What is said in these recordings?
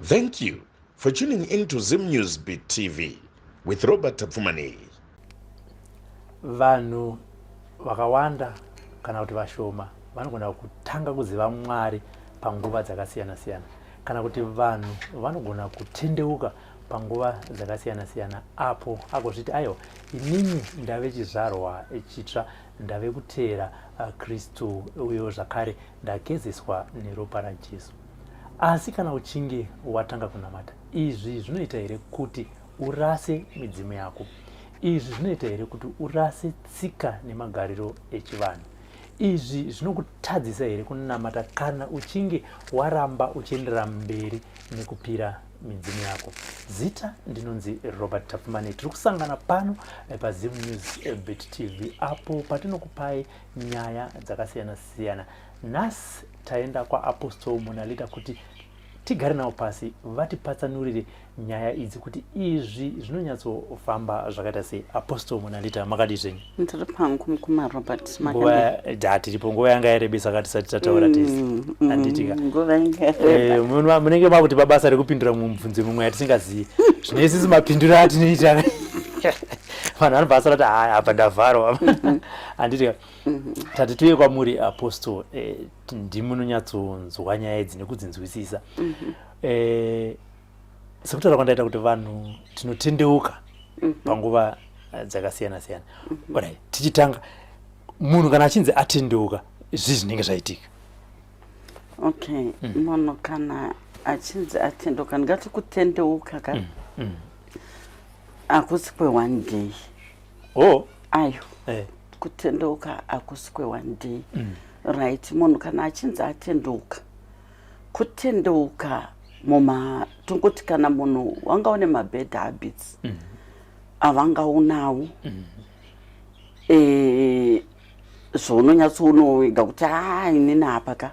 Thank you for tuning in to Zim News Beat TV with Robert Tapfumani. Vanhu vakawanda kana kuti vashoma vanogona kutanga kuziva Mwari panguva dzakasiyana siyana, kana kuti vanhu vanogona kutendeuka panguva dzakasiyana siyana apo agozviti aiwa inini ndave chizvarwa chitsva, ndave kuteera Kristu uye zvakare ndagezeswa neropa raJesu. Asi kana uchinge watanga kunamata, izvi zvinoita here kuti urase midzimu yako? Izvi zvinoita here kuti urase tsika nemagariro echivanhu? Izvi zvinokutadzisa here kunamata kana uchinge waramba uchienderera mberi nekupira midzimu yako? Zita ndinonzi Robert Tapfumani. Tiri kusangana pano paZim News Beat TV apo patinokupai nyaya dzakasiyana siyana. Nhasi taenda kwa Apostle Monalita kuti tigare nawo pasi vatipatsanurire nyaya idzi kuti izvi zvinonyatsofamba zvakaita sei. Apostle Monalita, makadi zvenyu? Ndiri pangu kuma Robert Makadi. Tiripo nguva yanga yarebesa katisati tataura tese. Anditika. Nguva yanga yareba. Munenge makuti babasa rekupindura mubvunzo mumwe yatisingazivi. Zvino isisi mapinduro atinoita. Vanhu vanobva vasara kuti apa ndavharwa. Anditika. Tati tuye kwamuri Apostle, ndimunonyatsonzwa nyaya idzi nekudzinzwisisa. Sekutaura kwandaita kuti vanhu tinotendeuka panguva dzakasiyana siyana. Alright, tichitanga munhu kana achinzi atendeuka izvi zvinenge zvaitika. Okay, munhu kana achinzi atendeuka, ngati kutendeuka ka akusi kwe one day. Oh, ayo. Kutendeuka akusi kwe one day. Right, munhu kana achinzi atendeuka, kutendeuka muma tungoti kana munhu wanga une mabad habits avanga unawo zvounonyatsounowega kuti inini apa ka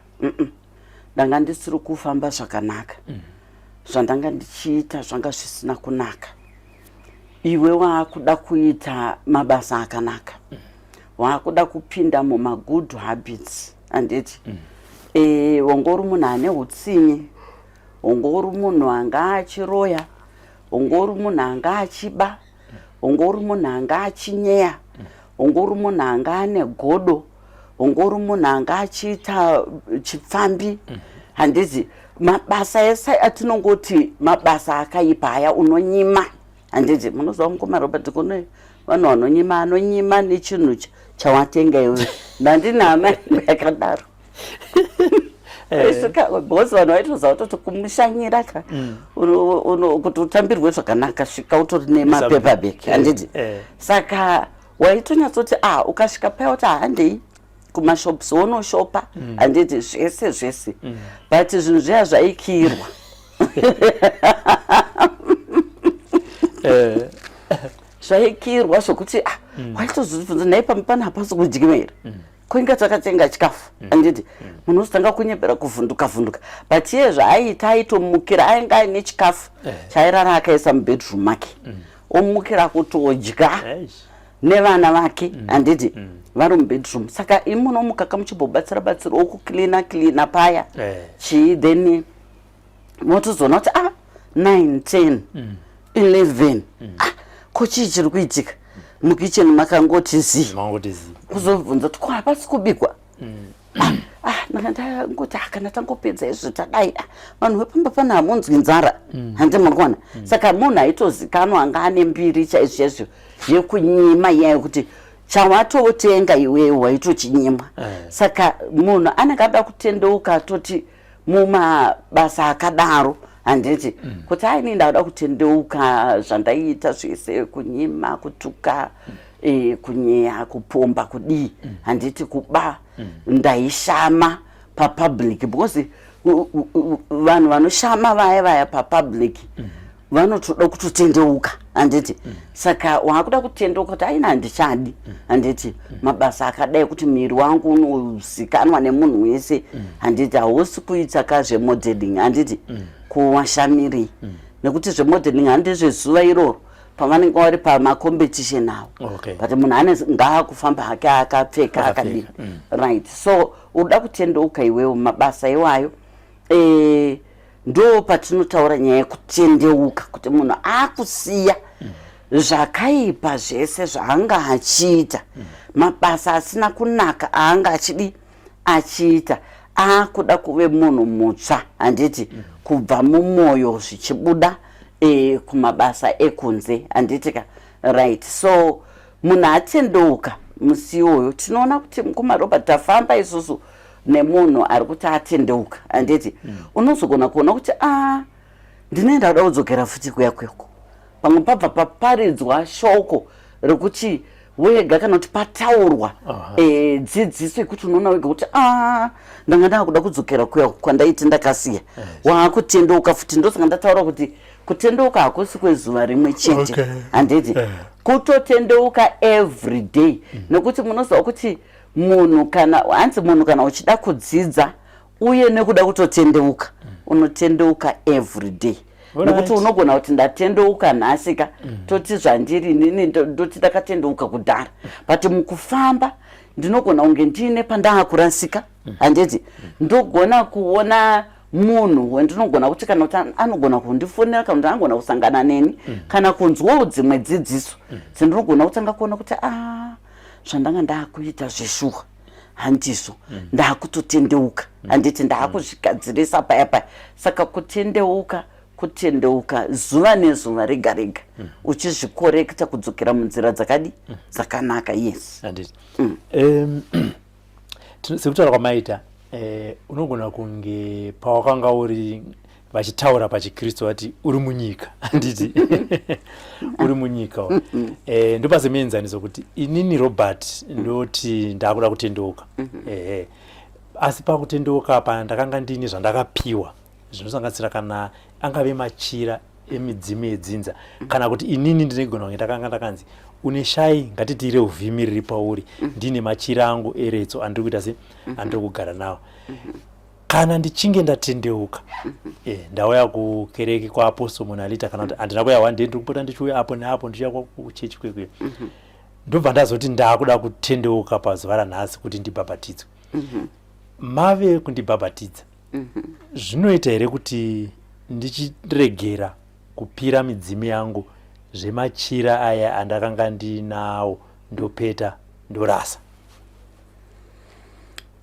ndanga ndisiri kufamba zvakanaka, zvandanga ndichiita zvanga zvisina kunaka, iwe waakuda kuita mabasa akanaka, waakuda kupinda muma good habits, anditi ungori munhu ane utsinye, ungori munhu anga achiroya, ungori munhu anga achiba, ungori munhu anga achinyeya, ungori munhu anga ane godo, ungori munhu anga achiita chipfambi, handiti mabasa ese atinongoti mabasa akaipa aya unonyima, handiti munozwa mukoma Robert kune vanhu vanonyima nechinhu chawatenga iwe. Ndandinama yakadaro. Saka bosi vanhu vaitoziva kuti kumushanyira ka kuti utambirwe zvakanaka svika utori nemapaperback, handiti. Saka waitonyatsokuti ukasvika paya kuti handei kumashops wonoshopa, handiti zvese but zvinhu zviya zvaikirwa. Zvaikirwa zvokuti waitozvibvunza nhai pana hapasi kudyiwa here, kuinga takatenga chikafu, handiti munhu uzotanga kunyepera kuvhunduka but iye zvaaita aitomukira, ainga aine chikafu chairara akaisa mubedroom make, omukira kutodya nevana vake, handiti vari mubedroom. Saka imi munomuka kamuchimbobatsira okucleana paya chii, then motozoona kuti 9, 10, 11 kochii chiri kuitika mukicheni makangoti zii, kuzobvunza kuti hapasi kubikwa, ndangoti kana tangopedza izvi tadai, vanhu vepamba pana hamunzwi nzara, handi makona. Saka munhu aitozikanwa anga ane mbiri chaizvo yekunyima iyayo kuti chawatotenga iwewe waitochinyima. Saka munhu anenge ada kutendeuka atoti mumabasa akadaro, handiti kuti aini ndauda kutendeuka zvandaita zvese, kunyima, kutuka, kunyeya, kupomba, kudii, handiti kuba, ndaishama papublic, because vanhu vanoshama vaya papublic vanotoda kutotendeuka, handiti. Saka waakuda kutendeuka kuti aina handichadi, handiti mabasa akadai kuti miri wangu unozikanwa nemunhu wese, handiti hausi kuita kazvemodeling, handiti kuwashamiri, nekuti zvemodeling handizvezuva iroro pavanenge vari pamacompetition avo, but munhu ngaakufamba hake akapfeka akadii, right. So uda kutendeuka iwewo mabasa iwayo ndo patinotaura nyaya yekutendeuka kuti munhu akusiya zvakaipa zvese zvaanga achiita mabasa asina kunaka aanga achiita akuda kuve munhu mutsva handiti kubva mumwoyo zvichibuda kumabasa ekunze handitika right. So munhu atendeuka musi iwoyo tinoona kuti kumaropa tafamba isusu nemunhu ari kuti atendeuka handiti unozogona kuona kuti ndinoenda kuda kudzokera futi kuya kweko pamwe pabva paparidzwa shoko rekuti wega kana kuti pataurwa dzidziso yekuti unoona wega kuti ndanga ndakuda kudzokera kuya kwandaiti ndakasiya wakutendeuka futi ndosaka ndataura kuti kutendeuka hakusi kwezuva rimwe chete handiti kutotendeuka every day nekuti munoziva kuti munhu kana hanzi munhu kana uchida kudzidza uye nekuda kutotendeuka unotendeuka every day nekuti unogona kuti ndatendeuka nhasika toti zvandiri inini ndoti ndakatendeuka kudhara but mukufamba ndinogona kunge ndine pandakurasika handiti ndogona kuona munhu wendinogona kuti kana kuti anogona kundifonera kana kuti anogona kusangana neni kana kunzwawo dzimwe dzidziso dzindinogona kutanga kuona kuti zvandanga ndakuita zveshuwa handizvo ndakutotendeuka handiti ndakuzvigadzirisa paya paya. Saka kutendeuka zuva nezuva rega rega uchizvikorekta kudzokera munzira dzakanaka. Yes, handiti sekutaura kwamaita unogona kunge pawakanga uri vachitaura pachikristu vati uri munyika handiti uri munyika ndopasemuenzaniso kuti inini Robert ndoti ndakuda kutendeuka asi pakutendeuka apa ndakanga ndini zvandakapiwa zvinosanganisira kana angave machira emidzimu yedzinza kana kuti inini ndinogona kunge ndakanga ndakanzi une shai ngatitire uvhimi riri pauri ndine machira angu eretso andiri kuita se andiri kugara nawo kana ndichinge ndatendeuka ndauya kukereke kwaapostoli monalita kana kuti handina kuya one day ndiri kupota ndichiuya apo neapo ndichiya kuchechi kwekwe ndobva ndazoti ndakuda kutendeuka pazuva ranhasi kuti ndibhabhatidzwe mave kundibhabhatidza zvinoita here kuti ndichiregera kupira midzimu yangu zvemachira aya andakanga ndinawo ndopeta ndorasa?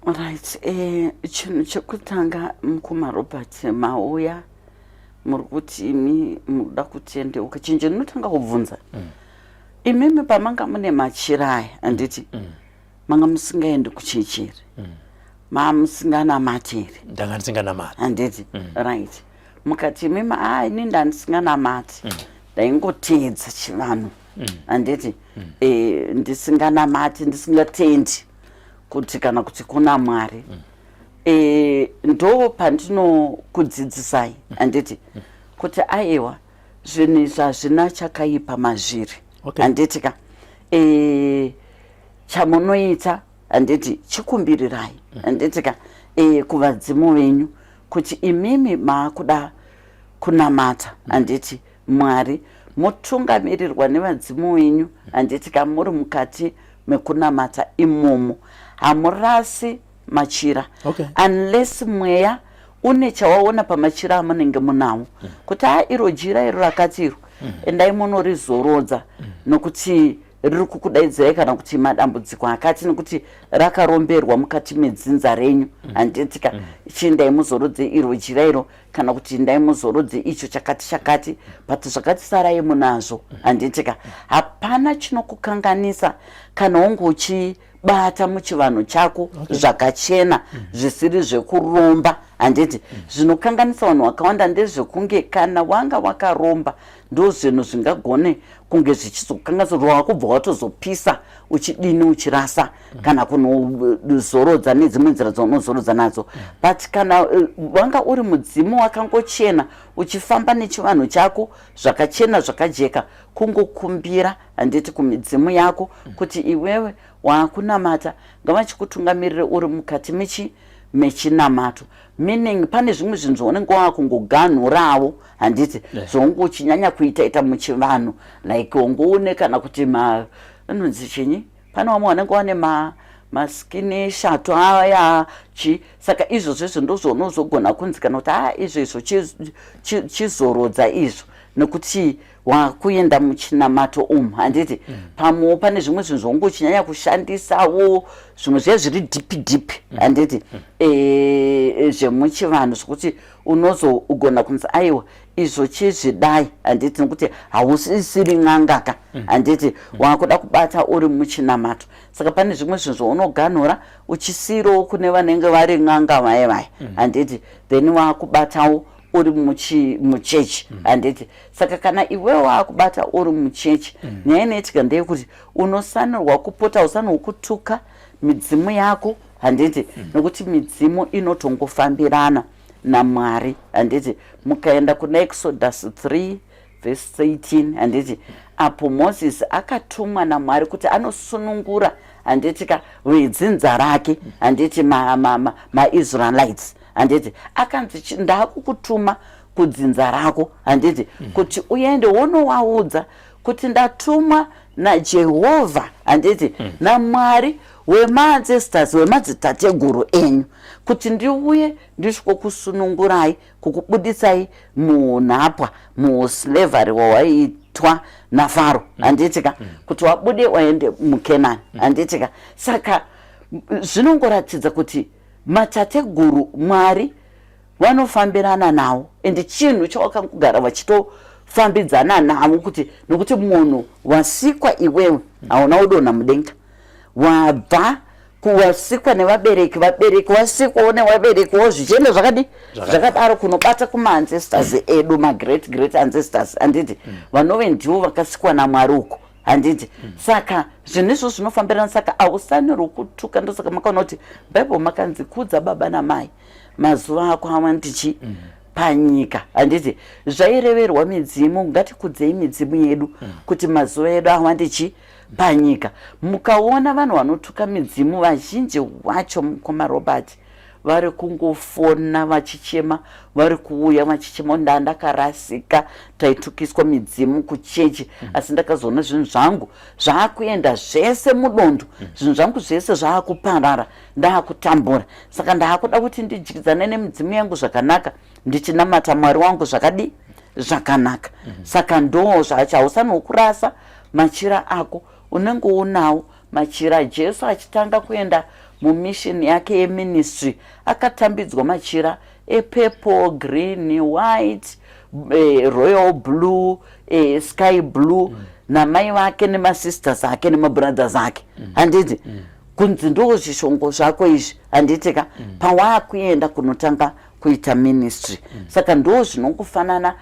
Right, chinhu chekutanga mukoma Robert mauya muri kuti imi muda kutendeuka chinje ndinotanga kubvunza imimi pamanga mune machira aya handiti manga musingaendi kuchechi here mamusinganamati here? Ndanga ndisinganamati handiti right. Mukati imimi ini ndandisinganamati ndaingoteedza chivanhu handiti ndisinganamati ndisingatendi kuti kana kuti kuna Mwari ndo pandinokudzidzisai handiti kuti aiwa zvinhu izvi hazvina chakaipa mazviri handitika chamunoita handiti chikumbirirai handitika kuvadzimu venyu kuti imimi maakuda kunamata handiti Mwari motungamirirwa nevadzimu venyu handitika muri mukati mekunamata imomo hamurasi machira unless mweya une chawaona pamachira amunenge munawo kuti iro jira iro rakati iro endai munorizorodza nokuti riri kukudaidzirai kana kuti madambudziko akati nekuti rakaromberwa mukati medzinza renyu handitika chiendai muzorodze iro jira iro kana kuti endai muzorodze icho chakati but zvakati sarai munazvo handitika hapana chinokukanganisa kana unge uchibata muchivanhu chako zvakachena zvisiri zvekuromba handiti zvinokanganisa vanhu vakawanda ndezvekunge kana wanga wakaromba ndo zvinhu zvingagone kunge zvichizokanganisa wakubva watozopisa uchidini uchirasa kana kunozorodza nedzimwe nzira dzaunozorodza nadzo but kana wanga uri mudzimu wakangochena uchifamba nechivanhu chako zvakachena zvakajeka kungokumbira handiti kumidzimu yako kuti iwewe waakunamata ngavachikutungamirire uri mukati mechinamato meaning pane zvimwe zvinhu zvaunenge wakungoganhurawo handiti zvaunge uchinyanya kuitaita muchivanhu like ungoone kana kuti anonzi chinyi pane vamwe vanenge vane masikini shato aya saka izvozvo ndozvaunozogona kunzi kana kuti izvo chizorodza izvo nekuti wakuenda muchinamato handiti pamwewo pane zvimwe zvinhu zvaungochinyanya kushandisawo zvimwe zviya zviri dhipi handiti zvemuchivanhu zvokuti unozogona kunzi aiwa izvo chizvidai handiti nekuti hausisiri n'angaka handiti wakuda kubata uri muchinamato saka pane zvimwe zvinhu zvaunoganhura uchisiyirowo kune vanenge vari n'anga vaya handiti then wakubatawo uri muchechi handiti saka kana iwewe wakubata uri muchechi nyaya inoitika ndeyekuti unosanirwa kupota usanirwa kutuka midzimu yako handiti nekuti midzimu inotongofambirana naMwari handiti mukaenda kuna Exodus 3 verse 18 handiti apo Moses akatumwa naMwari kuti anosunungura handiti vedzinza rake handiti maIsraelites handiti akanzi ndakukutuma kudzinza rako handiti kuti uende wonovaudza kuti ndatumwa naJehovha handiti naMwari wema-ancestors wemadzitateguru enyu kuti ndiuye ndisviko kusunungurai kukubudisai munhapwa muslavery wawaiitwa naFaro handitika kuti wabude waende muKenani handitika saka zvinongoratidza kuti matateguru Mwari vanofambirana nawo ende chinhu chawakangogara vachitofambidzana navo kuti nokuti munhu wasikwa iwewe hauna kudonha mudenga wabva kuwasikwa nevabereki wasikwawo nevaberekiwo zvichienda zvakadaro kunobata kuma-ancestors edu ma-great ancestors handiti vanove ndivo vakasikwa naMwari uko handiti saka zvinhu izvo zvinofambirana saka hausanirwi kutuka ndosaka makaona kuti bhaibheri makanzi kudza baba namai mazuva ako awandichi panyika handiti zvaireverwa midzimu ngatikudzei midzimu yedu kuti mazuva edu awandichi panyika mukaona vanhu vanotuka midzimu vazhinji vacho mukoma Robert vari kungofona vachichema vari kuuya vachichema ndakarasika taitukiswa midzimu kuchechi asi ndakazoona zvinhu zvangu zvaakuenda zvese mudondo zvinhu zvangu zvese zvaakuparara ndaakutambura saka ndaakuda kuti ndidyidzane nemidzimu yangu zvakanaka ndichinamata Mwari wangu zvakanaka saka ndo zvacho hausanirwi kurasa machira ako unenge unawo machira. Jesu achitanga kuenda mumishini yake yeministry akatambidzwa machira epurple, green, white, royal blue, sky blue namai vake nemasisters ake nemabrothers ake handiti kunzi ndo zvishongo zvako izvi handitika pawakuenda kunotanga kuita ministry saka ndo zvinongofanana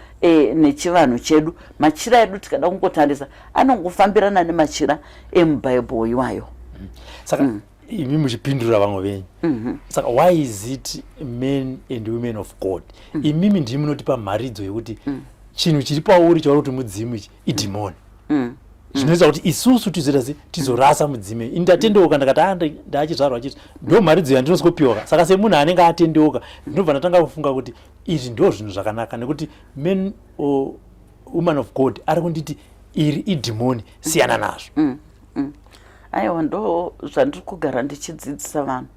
nechivanhu chedu machira edu tikada kungotandisa anongofambirana nemachira emubhaibheri iwayo saka imi muchipindura vamwe venyu saka why is it men and women of God imimi ndimi munotipa mharidzo yekuti chinhu chiri pauri chauri kuti mudzimu ichi idhimoni zvinoita kuti isusu tizorasa mudzimu ndatendeuka ndakati ndachizvarwa chiti ndo mharidzo yandinoskopiwa saka semunhu anenge atendeuka ndinobva ndatanga kufunga kuti izvi ndo zvinhu zvakanaka nekuti men or woman of God ari kunditi iri idhimoni siyana nazvo aiwa ndo zvandiri kugara ndichidzidzisa vanhu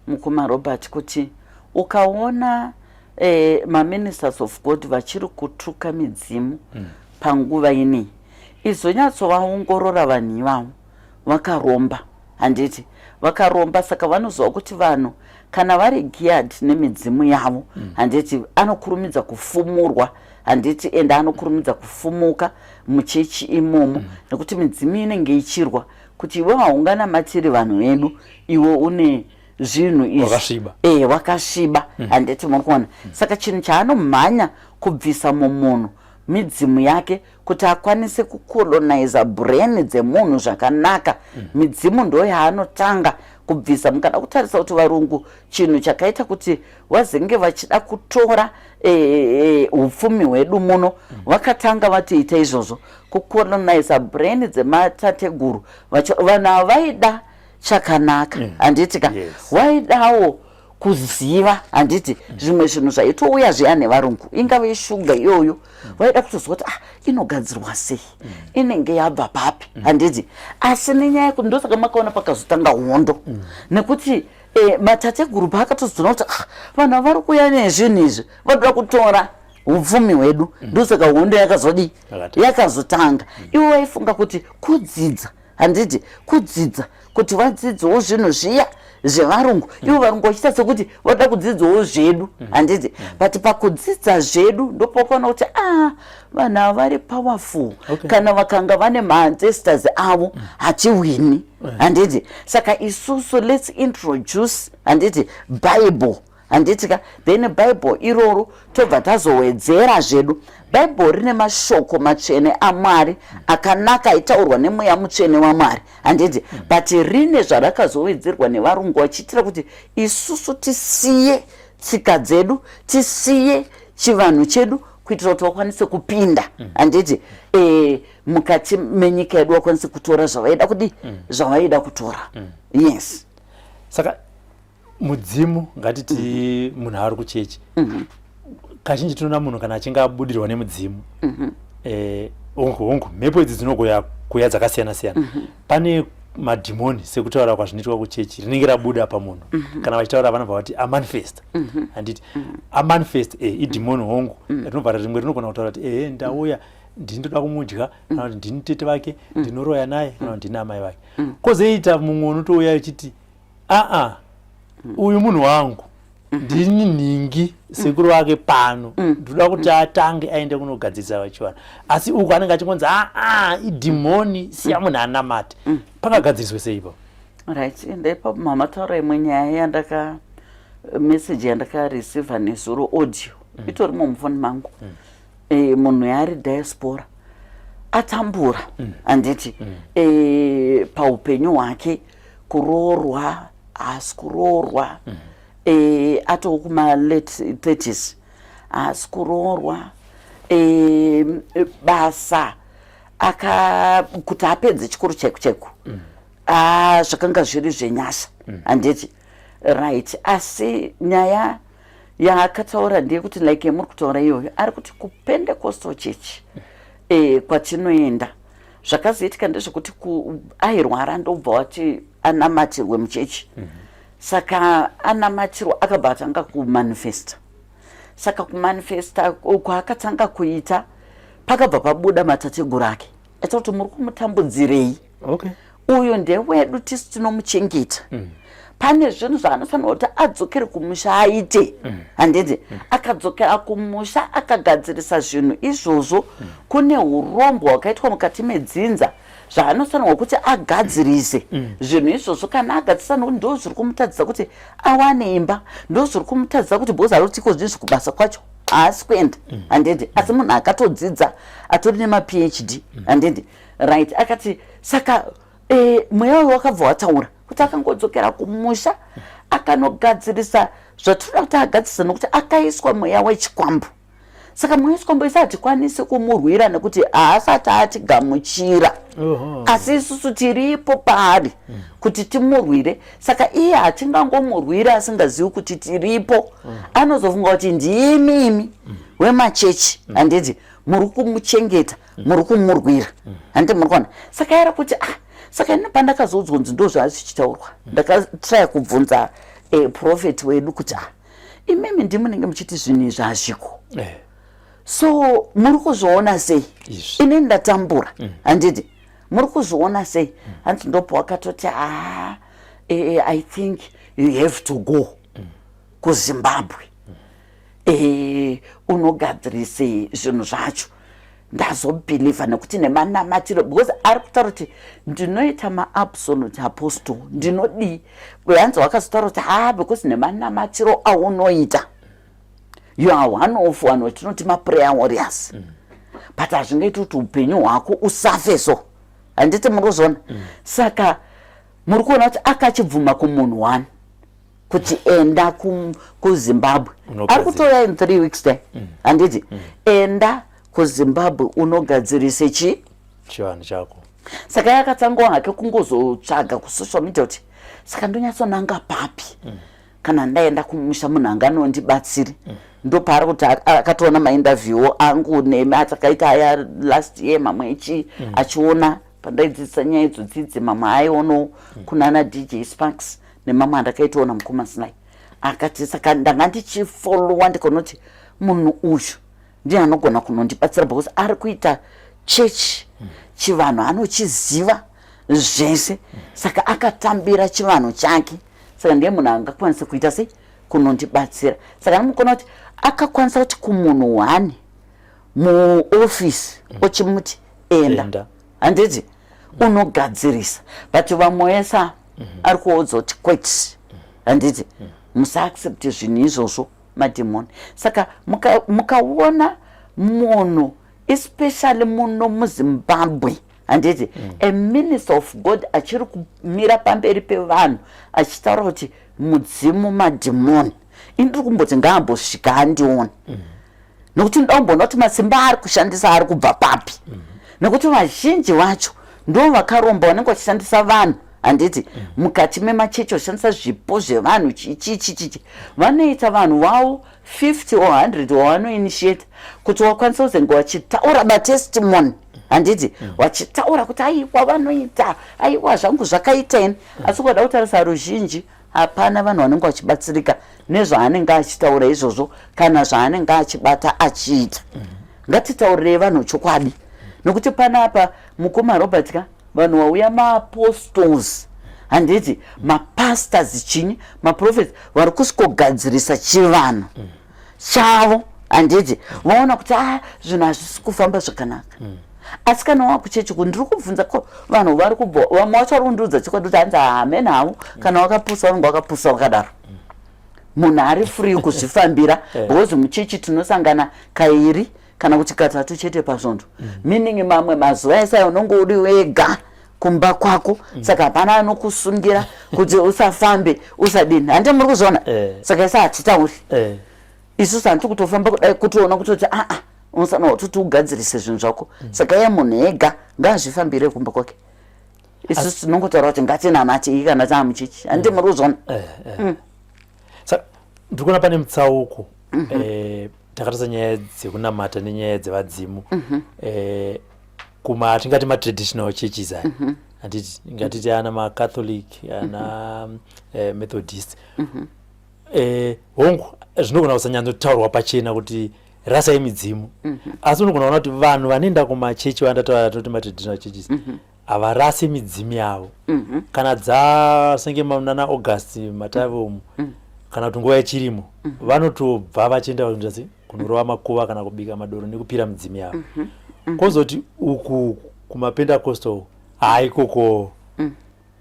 mukoma Robert kuti ukaona maministers of God vachiri kutuka midzimu panguva inei izonyatsovaongorora vanhu ivavo vakaromba handiti vakaromba saka vanoziva kuti vanhu kana vari geared nemidzimu yavo handiti anokurumidza kufumurwa handiti ende anokurumidza kufumuka muchechi imomo nekuti midzimu inenge ichirwa kuti iwe haunganamatiri vanhu vedu iwe une zvinhu izvi wakasviba handiti muri kuona saka chinhu chaanomhanya kubvisa mumunhu midzimu yake kuti akwanise kukoloniza brain dzemunhu zvakanaka midzimu ndo yaanotanga kubvisa mukada kutarisa kuti varungu chinhu chakaita kuti vazenge vachida kutora upfumi hwedu muno vakatanga vatiita izvozvo kukoloniza brain dzematateguru vanhu avaida chakanaka handitika vaidawo kuziva handiti zvimwe zvinhu zvaitouya zviya nevarungu ingave shuga iyoyo vaida kutozwa kuti inogadzirwa sei inenge yabva papi handiti asi nenyaya yekuti ndosaka makaona pakazotanga hondo nekuti matateguru paakatozona kuti vanhu vari kuuya nezvinhu izvi vanoda kutora upfumi hwedu ndosaka hondo yakazodii yakazotanga ivo vaifunga kuti kudzidza handiti kudzidza kuti vadzidzewo zvinhu zviya zvevarungu ivo varungu vachiita sekuti vada kudzidzawo zvedu handiti but pakudzidza zvedu ndopakaona kuti vanhu ava vari powerful kana vakanga vane maancestors avo hachiwini handiti saka isusu let's introduce handiti bible handiti then bible iroro tobva tazowedzera zvedu bible rine mashoko matsvene aMwari akanaka aitaurwa nemweya mutsvene waMwari handiti but rine zvarakazowedzerwa nevarungu vachiitira kuti isusu tisiye tsika dzedu tisiye chivanhu chedu kuitira kuti vakwanise kupinda handiti mukati menyika yedu vakwanise kutora zvavaida kudi zvavaida kutora yes saka mudzimu ngatiti munhu ari kuchechi kazhinji tinoona munhu kana achinge abudirwa nemudzimu hongu mhepo idzi dzinogoya kuya dzakasiyana-siyana pane madhimoni sekutaura kwazvinoitwa kuchechi rinenge rabuda pamunhu kana vachitaura vanobva vati amanifesta handiti amanifest idhimoni hongu rinobva rimwe rinogona kutaura kuti ndauya ndinoda kumudya kana kuti ndini tete vake ndinoroya naye kana kuti ndini amai vake kozoita mumwe unotouya achiti uyu munhu wangu ndini nhingi sekuru wake pano ndoda kuti atange aende kunogadzirisa vachiwana asi uku anenge achingonzi idhimoni siya munhu anamate pakagadziriswe seipo right ndaipapo mama taura imwe nyaya yandaka message yandakareceiva nezuro audio itorimo mufoni mangu munhu yaari diaspora atambura handiti paupenyu hwake kuroorwa asi kuroorwa atoo kuma-late 30s asi kuroorwa basa kuti apedze chikuru chaiko zvakanga zviri zvenyasha handiti right asi nyaya yaakataura ndeyekuti like muri kutaura iyoyo ari kuti kuPentecostal church kwatinoenda zvakazoitika ndezvekuti airwara ndobva wati anamatirwe muchechi saka anamatirwa akabva atanga kumanifesta saka kumanifesta kwaakatanga kuita pakabva pabuda matateguru ake aita kuti muri kumutambudzirei uyu ndewedu tisu tinomuchengeta pane zvinhu zvaanofanira kuti adzokere kumusha aite handiti akadzokera kumusha akagadzirisa zvinhu izvozvo kune urombo hwakaitwa mukati medzinza zvaanofanirwa kuti agadzirise zvinhu izvozvo kana agadzirisa nokuti ndo zviri kumutadzisa kuti awane imba ndo zviri kumutadzisa kuti bhozi ari kutiko zvinhu zvekubasa kwacho haasi kuenda handiti asi munhu akatodzidza atori nemaphd handiti right akati saka mweya uyu wakabva wataura kuti akangodzokera kumusha akanogadzirisa zvatinoda kuti agadzirisa nokuti akaiswa mweya wechikwambo saka mweya wechikwambo isi hatikwanisi kumurwira nekuti haasati atigamuchira asi isusu tiripo paari kuti timurwire saka iye hatingangomurwira asingazivi kuti tiripo anozofunga kuti ndimimi wemachechi handiti muri kumuchengeta muri kumurwira handiti muri kuona saka yara kuti saka ine pandakazoudzwa kunzi ndo zvaazvichitaurwa ndakatraya kubvunza profeti wedu kuti imimi ndimunenge muchiti zvinhu izvi hazviko so muri kuzviona sei ine ndatambura handiti muri kuzviona sei handiti ndopo wakatoti I think you have to go kuZimbabwe unogadzirise zvinhu zvacho ndazobhilivha nekuti nemanamatiro because ari kutaura kuti ndinoita maabsolute apostle ndinodii hanzi wakazotaura kuti because nemanamatiro aunoita you are one of one wetinoti maprayer warriors but hazvingaiti kuti upenyu hwako usafe so handiti muri kuzviona saka muri kuona kuti akachibvuma kumunhu one kuti enda kuZimbabwe ari kutora in 3 weeks time handiti enda kuZimbabwe unogadzirise chivanhu chako saka yakatangwa hake kungozotsvaga kusocial media kuti saka ndonyatsonanga papi kana ndaenda kumusha munhu anganondibatsiri ndopaari kuti akatoona mainterview angu neatakaita aya last year mamwe echi achiona pandaidzidzisa nyaya idzodzidzi mamwe aiono kunana DJ Sparks nemamwe andakaitoona mukumasinai akati saka ndanga ndichifollowa ndikonoti munhu uyu ndiye anogona kunondibatsira because ari kuita church chivanhu anochiziva zvese saka akatambira chivanhu chake saka ndiye munhu angakwanisa kuita sei kunondibatsira saka ndinokona kuti akakwanisa kuti kumunhu wani muofisi ochimuti enda handiti unogadzirisa but vamoyesa ari kuodza kuti kwete handiti musaaccept zvinhu izvozvo madhimoni saka mukaona munhu especially muno muZimbabwe handiti a minister of God achiri kumira pamberi pevanhu achitaura kuti mudzimu madhimoni indiri kumboti ngaambosvika andione nokuti ndaumbona kuti masimba ari kushandisa ari kubva papi nekuti vazhinji vacho ndo vakaromba vanenge vachishandisa vanhu handiti mukati memachechi oshandisa zvipo zvevanhu chichichichi vanoita vanhu vavo 50 or 100 wavanoinitiate kuti wakwanisa kuzenge wachitaura matestimony handiti wachitaura kuti aiwa vanoita aiwa zvangu zvakaiteni asi kwada kutarisa ruzhinji hapana vanhu vanenge vachibatsirika nezvaanenge achitaura izvozvo kana zvaanenge achibata achiita ngatitaurire vanhu chokwadi nokuti panapa mukoma Robert ka vanhu vauya maapostles handiti mapastors chinyi maprofets vari kusvikogadzirisa chivanhu chavo handiti vaona kuti zvinhu hazvisi kufamba zvakanaka asi kana wakuchechi ndiri kubvunza ko vanhu vari kubva vamwe vacho vari kundiudza chokwadi kuti hanzi amen havo kana wakapusa vanenge wakapusa wakadaro munhu ari free kuzvifambira because muchechi tinosangana kairi kana kuti katatu chete pasvondo meaning mamwe mazuva esa unonge uri wega kumba kwako saka hapana anokusungira kuti usafambe usadini hande muri kuzviona saka isa hatitauri isusu handiti kutofamba kudai kutoona kutoti unofanira kuti ugadzirise zvinhu zvako saka iye munhu ega ngaazvifambire kumba kwake isusu tinongotaura kuti ngatinamate kana taamuchechi handiti muri kuzviona saka ndiri kuona pane mutsauko takarisa nyaya dzekunamata nenyaya dzevadzimu tingati matraditional churches aya handiti ngatiti ana macatholic ana methodist hongu zvinogona kusanyanzotaurwa pachena kuti rasai midzimu asi unogona kuona kuti vanhu vanoenda kumachechi vandataura toti matraditional churches havarasi midzimu yavo kana dzasenge nana August Matavi kana kuti nguva yechirimo vanotobva vachienda kunorova makuva kana kubika madoro nekupira midzimu yavo kozoti uku kumapentecostal haikoko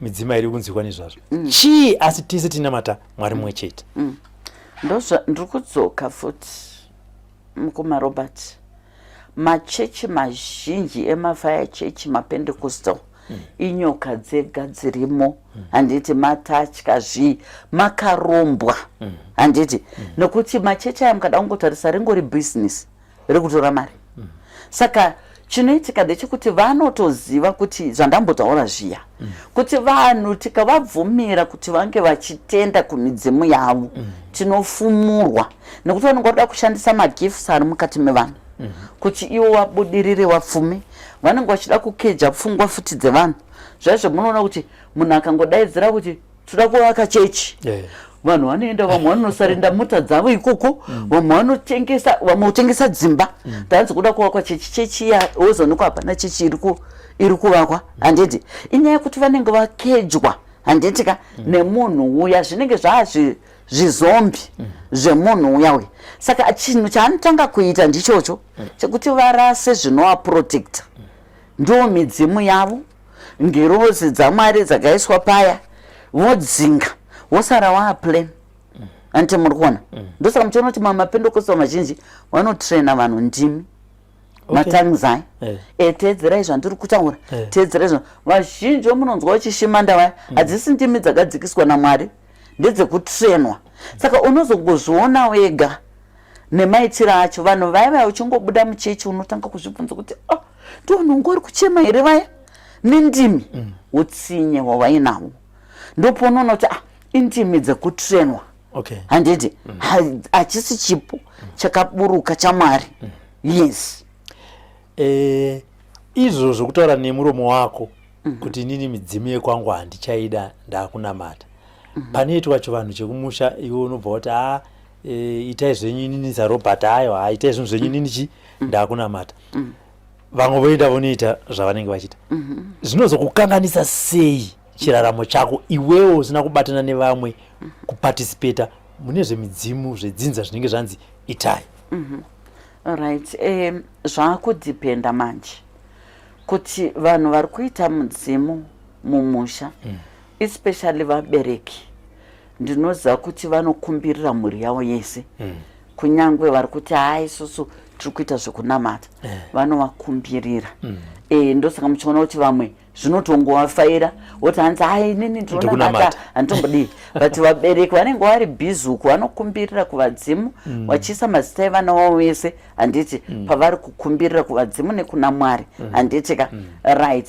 midzimu iri kunzwikwa nezvazvo chii asi tise tinamata Mwari mumwe chete ndiri kudzoka futi mukoma Robert machechi mazhinji emafire church mapentecostal inyoka dzega dzirimo handiti matachka makarombwa handiti nokuti machechi aya mukada kungotarisa ringori business rekutora mari saka chinoitika ndechekuti vanotoziva kuti zvandambotaura zviya kuti vanhu tikavabvumira kuti vange vachitenda kumidzimu yavo tinofumurwa nekuti vanenge vada kushandisa magifts ari mukati mevanhu kuti iwo wabudirire wapfume vanenge vachida kukeja pfungwa futi dzevanhu zvaizvo munoona kuti munhu akangodaidzira kuti toda kuvaka chechi vanhu vanoenda vamwe vanosarenda mota dzavo ikoko vamwe vanotengesa dzimba tanzi kuda kuvakwa chechi ya wozonikwa hapana chechi iri kuvakwa handiti inyaya yekuti vanenge vakejwa handitika nemunhu uya zvinenge zvazvizombi zvemunhu uya uya saka chinhu chaanotanga kuita ndichocho chekuti varase zvinovaprotecta ndo midzimu yavo ngerozi dzaMwari dzakaiswa paya vodzinga wosara waaplan ante muri kuona ndosaka muchiona kuti mapentecostal mazhinji vanotraina vanhu ndimi matangzai teedzerai zvandiri kutaura teedzerai izvo vazhinji vomunonzwa vachishimanda vaya hadzisi ndimi dzakadzikiswa naMwari ndedzekutrainwa saka unozongozviona wega nemaitiro acho vanhu vaya uchingobuda muchechi unotanga kuzvibvunza kuti ndonhongo uri kuchema here vaya nendimi utsinye wavainawo ndoponoona kuti indimi dzekutrainwa Okay. Handiti hachisi chipo chakaburuka chaMwari. Yes. Izvo zvokutaura nemuromo wako kuti inini midzimu yekwangu handichaida ndakunamata. Panoitwa chivanhu chekumusha iwe unobva kuti itai zvenyu inini saRobert ayo itai zvinhu zvenyu inini ndakunamata. Vamwe voenda vonoita zvavanenge vachiita. Zvinozokukanganisa sei chiraramo chako iwewo usina kubatana nevamwe kuparticipata mune zvemidzimu zvedzinza zvinenge zvanzi itai? Right. Zvakudhipenda manje kuti vanhu vari kuita mudzimu mumusha, especially vabereki, ndinoziva kuti vanokumbirira mhuri yavo yese. Kunyangwe vari kuti isusu tiri kuita zvekunamata, vanovakumbirira. Ndosaka muchiona kuti vamwe zvinotongovafaira woti hanzi inini ndinonamata handitombodii. But vabereki vanenge vari bhizuku vanokumbirira kuvadzimu vachiisa mazita evana wavo vese, handiti pavari kukumbirira kuvadzimu nekuna Mwari, handitika. Right.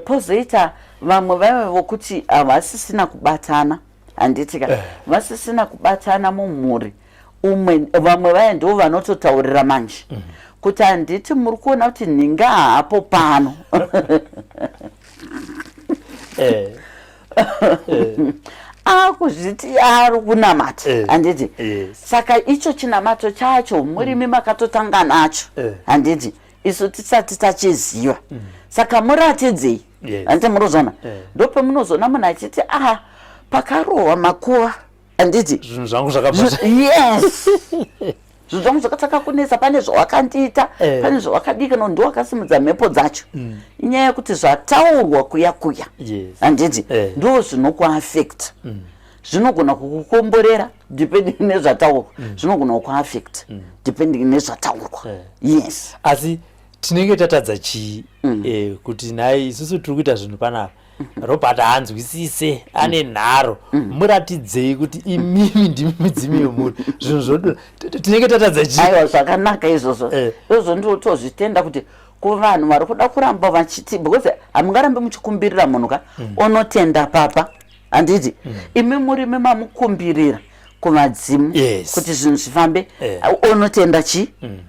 Pozoita vamwe vaive vokuti havasisina kubatana, handitika, vasisina kubatana mumhuri. Vamwe vaya ndo vanototaurira manje kuti handiti muri kuona kuti ninga hapo pano. Akuzviti ari kunamata, handiti. Saka icho chinamato chacho murimi makatotanga nacho, handiti, isu tisati tachiziva. Saka muratidzei, handiti murozona. Ndope munozona munhu achiti pakarohwa makuva, handiti. Zvinhu zvangu zvakabata. Yes. Zvinhu zvangu zvakataka kunesa, pane zvawakandiita, pane zvawakadika, ndo wakasimudza mhepo dzacho. Inyaya yekuti zvataurwa kuya handiti ndo zvinokuaffect. Zvinogona kukukomborera depending nezvataurwa, zvinogona kukuaffect depending nezvataurwa. Yes. Asi tinenge tatadza chii kuti naye isusu tiri kuita zvinhu panapa Robert haanzwisise ane nharo, muratidzei kuti imimi ndimi midzimu yomuri. Zvinhu zvodo tinenge tatadza chii? Aiwa, zvakanaka izvozvo. Izvozvo ndotozvitenda kuti kuvanhu vari kuda kuramba vachiti, because hamungarambe muchikumbirira munhu onotenda papa, handiti. Imi muri mamukumbirira kuvadzimu kuti zvinhu zvifambe, onotenda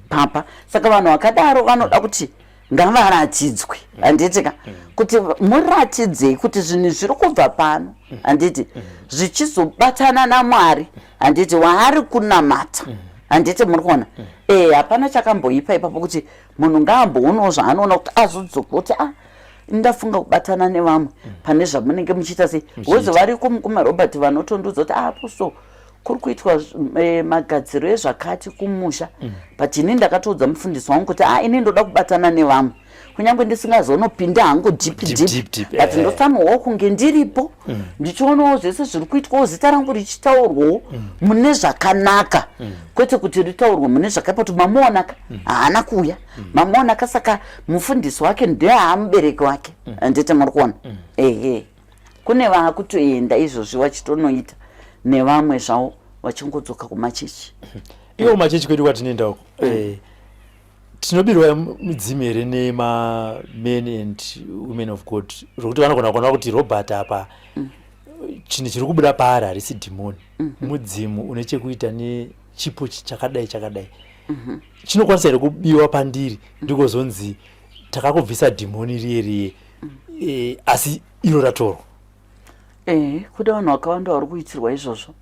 papa. Saka vanhu vakadaro vanoda kuti ngavaratidzwe, handitika, kuti muratidzei kuti zvinhu zviri kubva pano, handiti, zvichizobatana naMwari, handiti, waari kunamata, handiti, muri kuona. Hapana chakamboipa ipapo kuti munhu ngaamboonawo zvaanoona kuti azodzoka kuti ndafunga kubatana nevamwe pane zvamunenge muchiita sei. Wozi vari kumaRobert vanotondudza kuti aposo kuri kuitwa magadziro ezvakati kumusha, but ini ndakatoudza mufundisi wangu kuti ini ndoda kubatana nevamwe kunyange ndisingazonopinda hangu deep, but ndofanirwa kunge ndiripo ndichionawo zvese zviri kuitwawo zita rangu richitaurwawo mune zvakanaka, kwete kuti ritaurwe mune zvakaipa kuti mamuonaka haana kuuya, mamuonaka. Saka mufundisi wake ndiye haamubereki wake, handiti muri kuona. Kune vaakutoenda izvozvi vachitonoita nevamwe zvavo vachingodzoka kumachechi. Iwo machechi kwedu kwatinoenda uko, tinobirwa midzimu here nema-men and women of God zvokuti vanogona kuona kuti Robert apa chinhu chiri kubuda paari harisi dhimoni, mudzimu une chekuita nechipo chakadai chinokwanisa here kubiwa pandiri ndikozonzi takakubvisa dhimoni riye asi iro ratorwa. Kuda vanhu vakawanda vari kuitirwa izvozvo,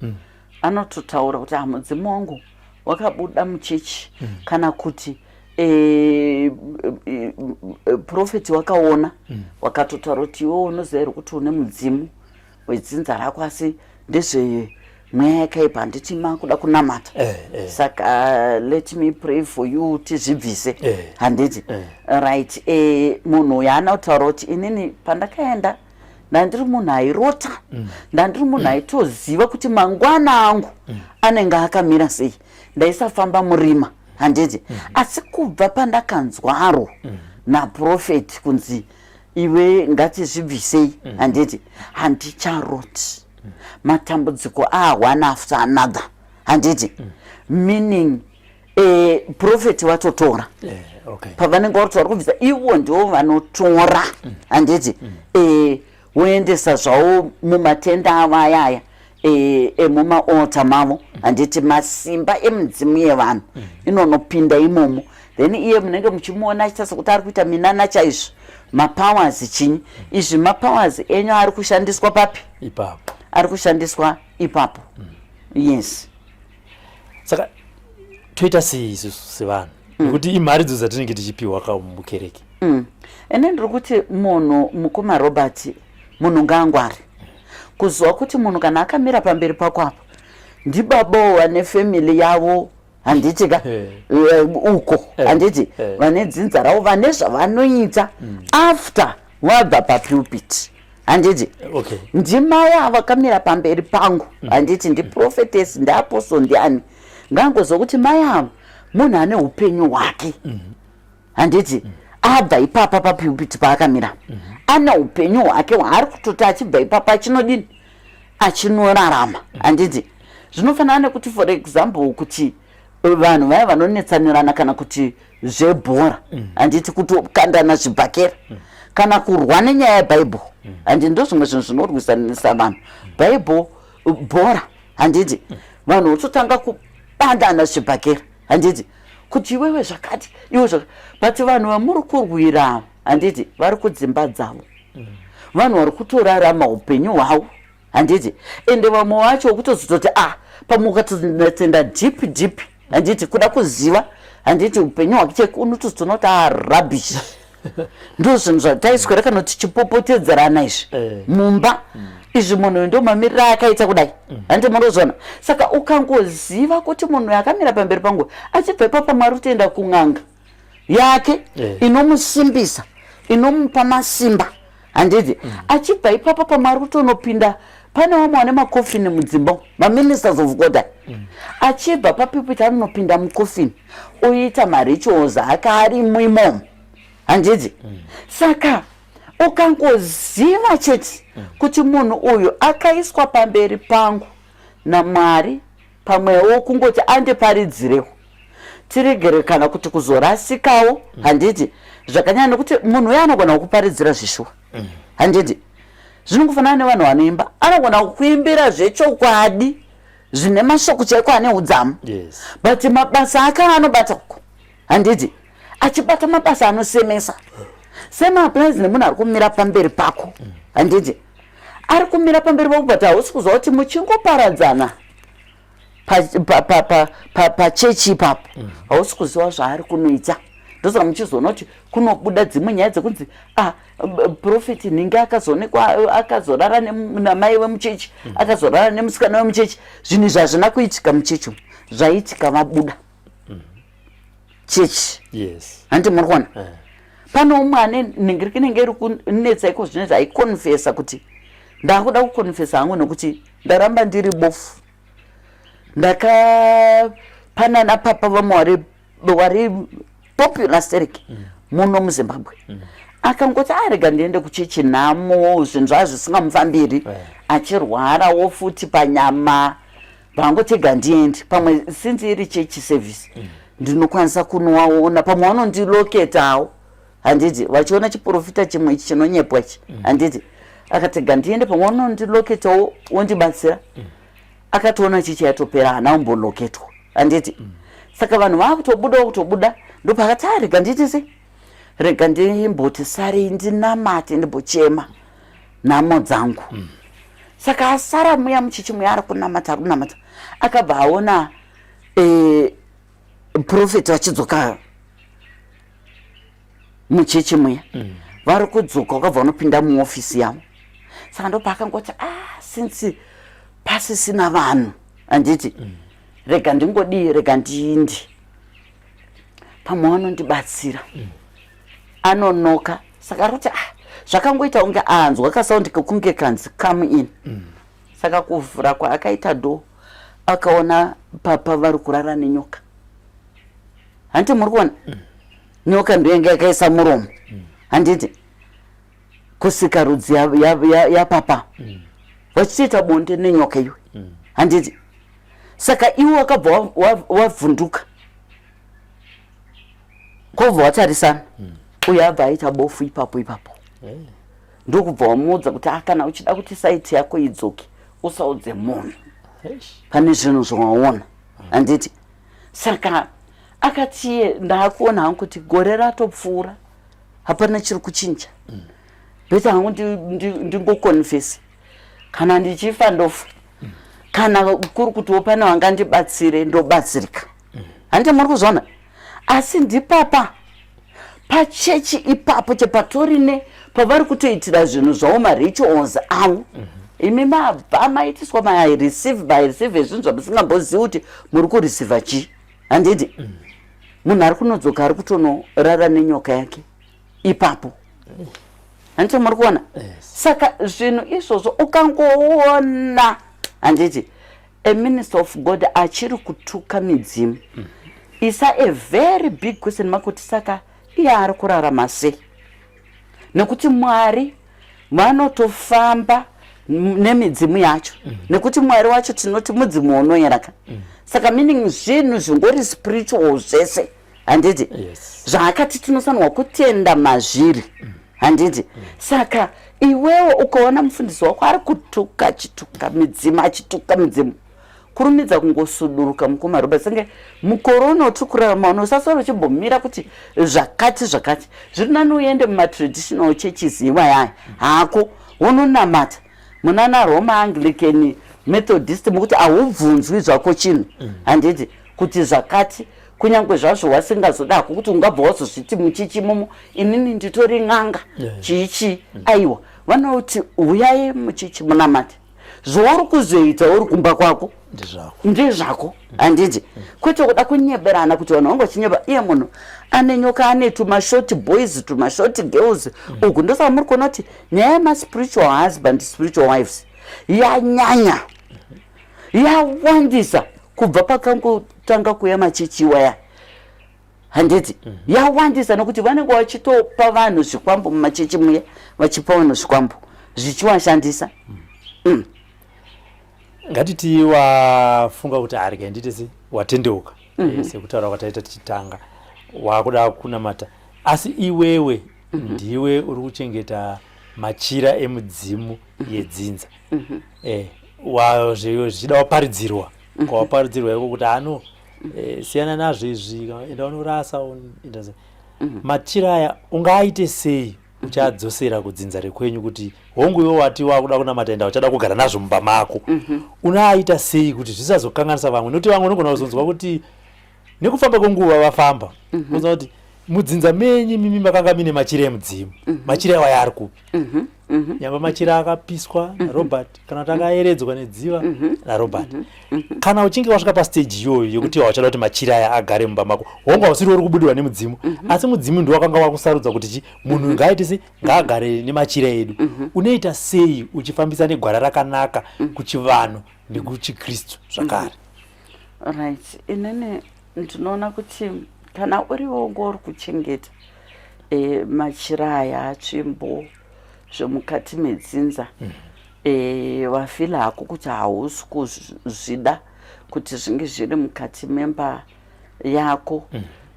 anototaura kuti mudzimu wangu wakabuda muchechi, kana kuti profeti wakaona wakatotaura kuti iwe unoziva here kuti une mudzimu wedzinza rako, asi ndezve mweya yakaipa, handiti makuda kunamata. Saka let me pray for you tizvibvise, handiti. Right. Munhu uyu anotaura kuti inini pandakaenda ndandiri munhu airota, ndandiri munhu aitoziva kuti mangwana angu anenge akamira sei, ndaisafamba murima, handiti. Asi kubva pandakanzwaro naprofeti kunzi iwe ngatizvibvisei, handiti, handicharoti. Matambudziko one after another, handiti. Meaning profeti watotora, pavanenge vari vari kubvisa, ivo ndivo vanotora, handiti, woendesa zvavo mumatenda avo ayaya, emumaota mavo handiti masimba emudzimu yevanhu inonopinda imomo then iye munenge muchimuona achiita sekuti ari kuita minana chaizvo mapowers chinyi izvi mapowers enyu ari kushandiswa papi ipapo ari kushandiswa ipapo yes saka toita sei isusu sevanhu nekuti imari dzo dzatinenge tichipiwa kamukereke ene ndiri kuti munhu mukoma Robert munhu ngaangwari kuziva kuti munhu kana akamira pamberi pako apa ndibaba vane family yavo handiti ka uko handiti vane dzinza ravo vane zvavanoita after wabva papulpit handiti ndimai avakamira pamberi pangu handiti ndiprofetesi ndiapostle ndiani ngangozokuti mai avo munhu ane upenyu hwake handiti abva ipapa papulpit paakamira ane upenyu hwake hwaari kutoti achibva ipapa achinodini achinorarama handiti zvinofanana nekuti for example kuti vanhu vaya vanonetsanirana kana kuti zvebhora handiti kutokandana zvibhakera kana kurwa nenyaya yebhaibheri handiti ndo zvimwe zvinhu zvinorwisanisa vanhu bhaibheri bhora handiti vanhu vototanga kubandana zvibhakera handiti kuti iwewe zvakati iwe zvakati but vanhu vamuri kurwira handiti vari kudzimba dzavo vanhu vari kutorarama upenyu hwavo handiti ende vamwe vacho vokutozototi pamwe ukatotenda deep handiti kuda kuziva handiti upenyu hwake cheke unotozonoti rubbish ndo zvinhu zvataiswera kana tichipopotedzerana izvi mumba izvi munhu ndo mamiriro akaita kudai handiti munozvona saka ukangoziva kuti munhu yakamira pamberi pangu achibva ipapo mwari kutoenda kun'anga yake inomusimbisa inomupa masimba handiti achibva ipapo pamwari kutonopinda pane vamwe vane makofini mudzimba maministers of god achibva papipiti anonopinda mukofini uita marituals ake ari muimomo handiti saka ukangoziva chete kuti munhu uyu akaiswa pamberi pangu naMwari pamwewo kungoti andiparidzirewo tiregere kana kuti kuzorasikawo handiti zvakanyanya nekuti munhu uyo anogona kukuparidzira zvishuwa handiti zvinongofanana nevanhu vanoimba anogona kukuimbira zvechokwadi zvine mashoko chaiko ane udzamu but mabasa ake anobata uko handiti achibata mabasa anosemesa semaapuraizi nemunhu ari kumira pamberi pako handiti ari kumira pamberi pako but hausi kuziva kuti muchingoparadzana pachechi ipapo hausi kuziva zvaari kunoita ndosaka muchizoona kuti kunobuda dzimwe nyaya dzekunzi profeti nhingi akazonekwa akazorara namai vemuchechi akazorara nemusikana wemuchechi zvinhu zvazvina kuitika muchechi zvaitika vabuda chechi handi muri kuona pano umwe ane nhingi inenge iri kunetsa iko zvinezvi aikonfesa kuti ndakuda kukonfesa hangu nekuti ndaramba ndiri bofu ndakapanana papa vamwe wari popular stereki muno muZimbabwe akangoti arega ndiende kuchechi nhamo zvinhu zvaa zvisingamufambiri achirwarawo futi panyama vangotega ndiende pamwe sinzi iri chechi service ndinokwanisa kunowaona pamwe vanondiloketawo handiti vachiona chiprofita chimwe ichi chinonyepwa ichi handiti akatega ndiende pamwe vanondiloketawo wondibatsira akatoona chichi yatopera hana umboloketwa handiti saka vanhu vakutobuda ndopakati rega nditi se rega ndimboti sari ndinamate ndimbochema nhamo dzangu saka asara muya muchechi muya ari kunamata akabva aona profeti vachidzoka muchechi muya vari kudzoka wakabva unopinda muofisi yavo saka ndopakangoti since pasisina vanhu handiti rega ndingodii rega ndiindi pamwe vanondibatsira anonoka saka roti zvakangoita unge anzwa kasaundika kunge kanzi come in saka kuvhura kwaakaita do akaona papa vari kurara nenyoka handiti muri kuona nyoka ndoyenge yakaisa muromo handiti kusika rudzi yapapa vachitoita bonde nenyoka iwe handiti saka iwe wakabva wavhunduka kwobva watarisana uye abva aita bofu ipapo ndokubva wamuudza kuti kana uchida kuti saiti yako idzoke usaudze munhu pane zvinhu zvawaona handiti. Saka akati ndakuona hangu kuti gore ratopfuura hapana chiri kuchinja, beta hangu ndingokonfesi kana ndichifa ndofa, kana kuri kuti pana wangandibatsire ndobatsirika. Handi muri kuzviona? Asi ndipapa pachechi ipapo chepatorine pavari kutoitira zvinhu zvavo marituals avo, imi mabva maitiswa mareceive zvinhu zvamusingambozivi kuti muri kureceiva chii. Handiti munhu ari kunodzoka ari kutonorara nenyoka yake ipapo. Handiti muri kuona? Saka zvinhu izvozvo ukangoona, handiti a minister of God achiri kutuka midzimu isa a very big question mark kuti saka iye ari kurarama sei, nekuti Mwari vanotofamba nemidzimu yacho, nekuti Mwari wacho tinoti mudzimu unoyeraka. Saka meaning zvinhu zvingori spiritual zvese, handiti zvaakati tinosanwa kutenda mazviri, handiti. Saka iwewe ukaona mufundisi wako ari kutuka achituka midzimu achituka midzimu, kurumidza kungosuduruka mukoma Robert. Senge mukorona utiri kurarama uno usasara uchimbomira kuti zvakati zviri nani uende mumatraditional churches iwayaya hako unonamata munana Roma Anglican Methodist mukuti haubvunzwi zvako chinhu, handiti kuti zvakati kunyange zvazvo wasingazodako kuti ungabva wazozviti muchichi momo inini nditori n'anga chichi. Aiwa vanoti uyai muchichi munamate, zvauri kuzoita uri kumba kwako ndezvako, handiti kwete kuda kunyeberana kuti vanhu vangu vachinyeba iye munhu ane nyoka ane tumashort boys tumashort girls uku. Ndosaka muri kuona kuti nyaya yemaspiritual husband spiritual wives yanyanya yawandisa kubva pakangotanga kuya machechi waya, handiti yawandisa nokuti vanenge vachitopa vanhu zvikwambo mumachechi muya, vachipa vanhu zvikwambo zvichiwashandisa. Ngatiti wafunga kuti arike nditisi watendeuka sekutaura kwataita tichitanga wakuda kunamata, asi iwewe ndiwe uri kuchengeta machira emudzimu yedzinza. Zvichida waparidzirwa kwawaparidzirwa iko kuti ano siyana nazvo izvi enda unorasa machira aya ungaite sei uchadzosera kudzinza rekwenyu kuti hongu iwe wati wakuda kunamata enda uchada kugara nazvo mumba mako, unaita sei kuti zvisazokanganisa vamwe? Nokuti vamwe unogona kuzonzwa kuti nekufamba kwenguva vafamba kuzonzwa kuti mudzinza menyu mimi makanga mine machira emudzimu, machira iwaya ari kupi? Nyamba machira akapiswa naRobert kana kuti akaeredzwa nedziva naRobert. Kana uchinge wasvika pastage iyoyo yokuti wachada kuti machira aya agare mumba mako, hongu hausiri uri kubudirwa nemudzimu, asi mudzimu ndiwo wakanga wakusarudza kuti munhu ngaite sei ngaagare nemachira edu. Unoita sei uchifambisa negwara rakanaka kuchivanhu nekuchiKristu zvakare? Right, inene ndinoona kuti kana uriwo ngori kuchengeta machira aya atsvimbo zvemukati medzinza, wafila hako kuti hausi kuzvida kuti zvinge zviri mukati memba yako,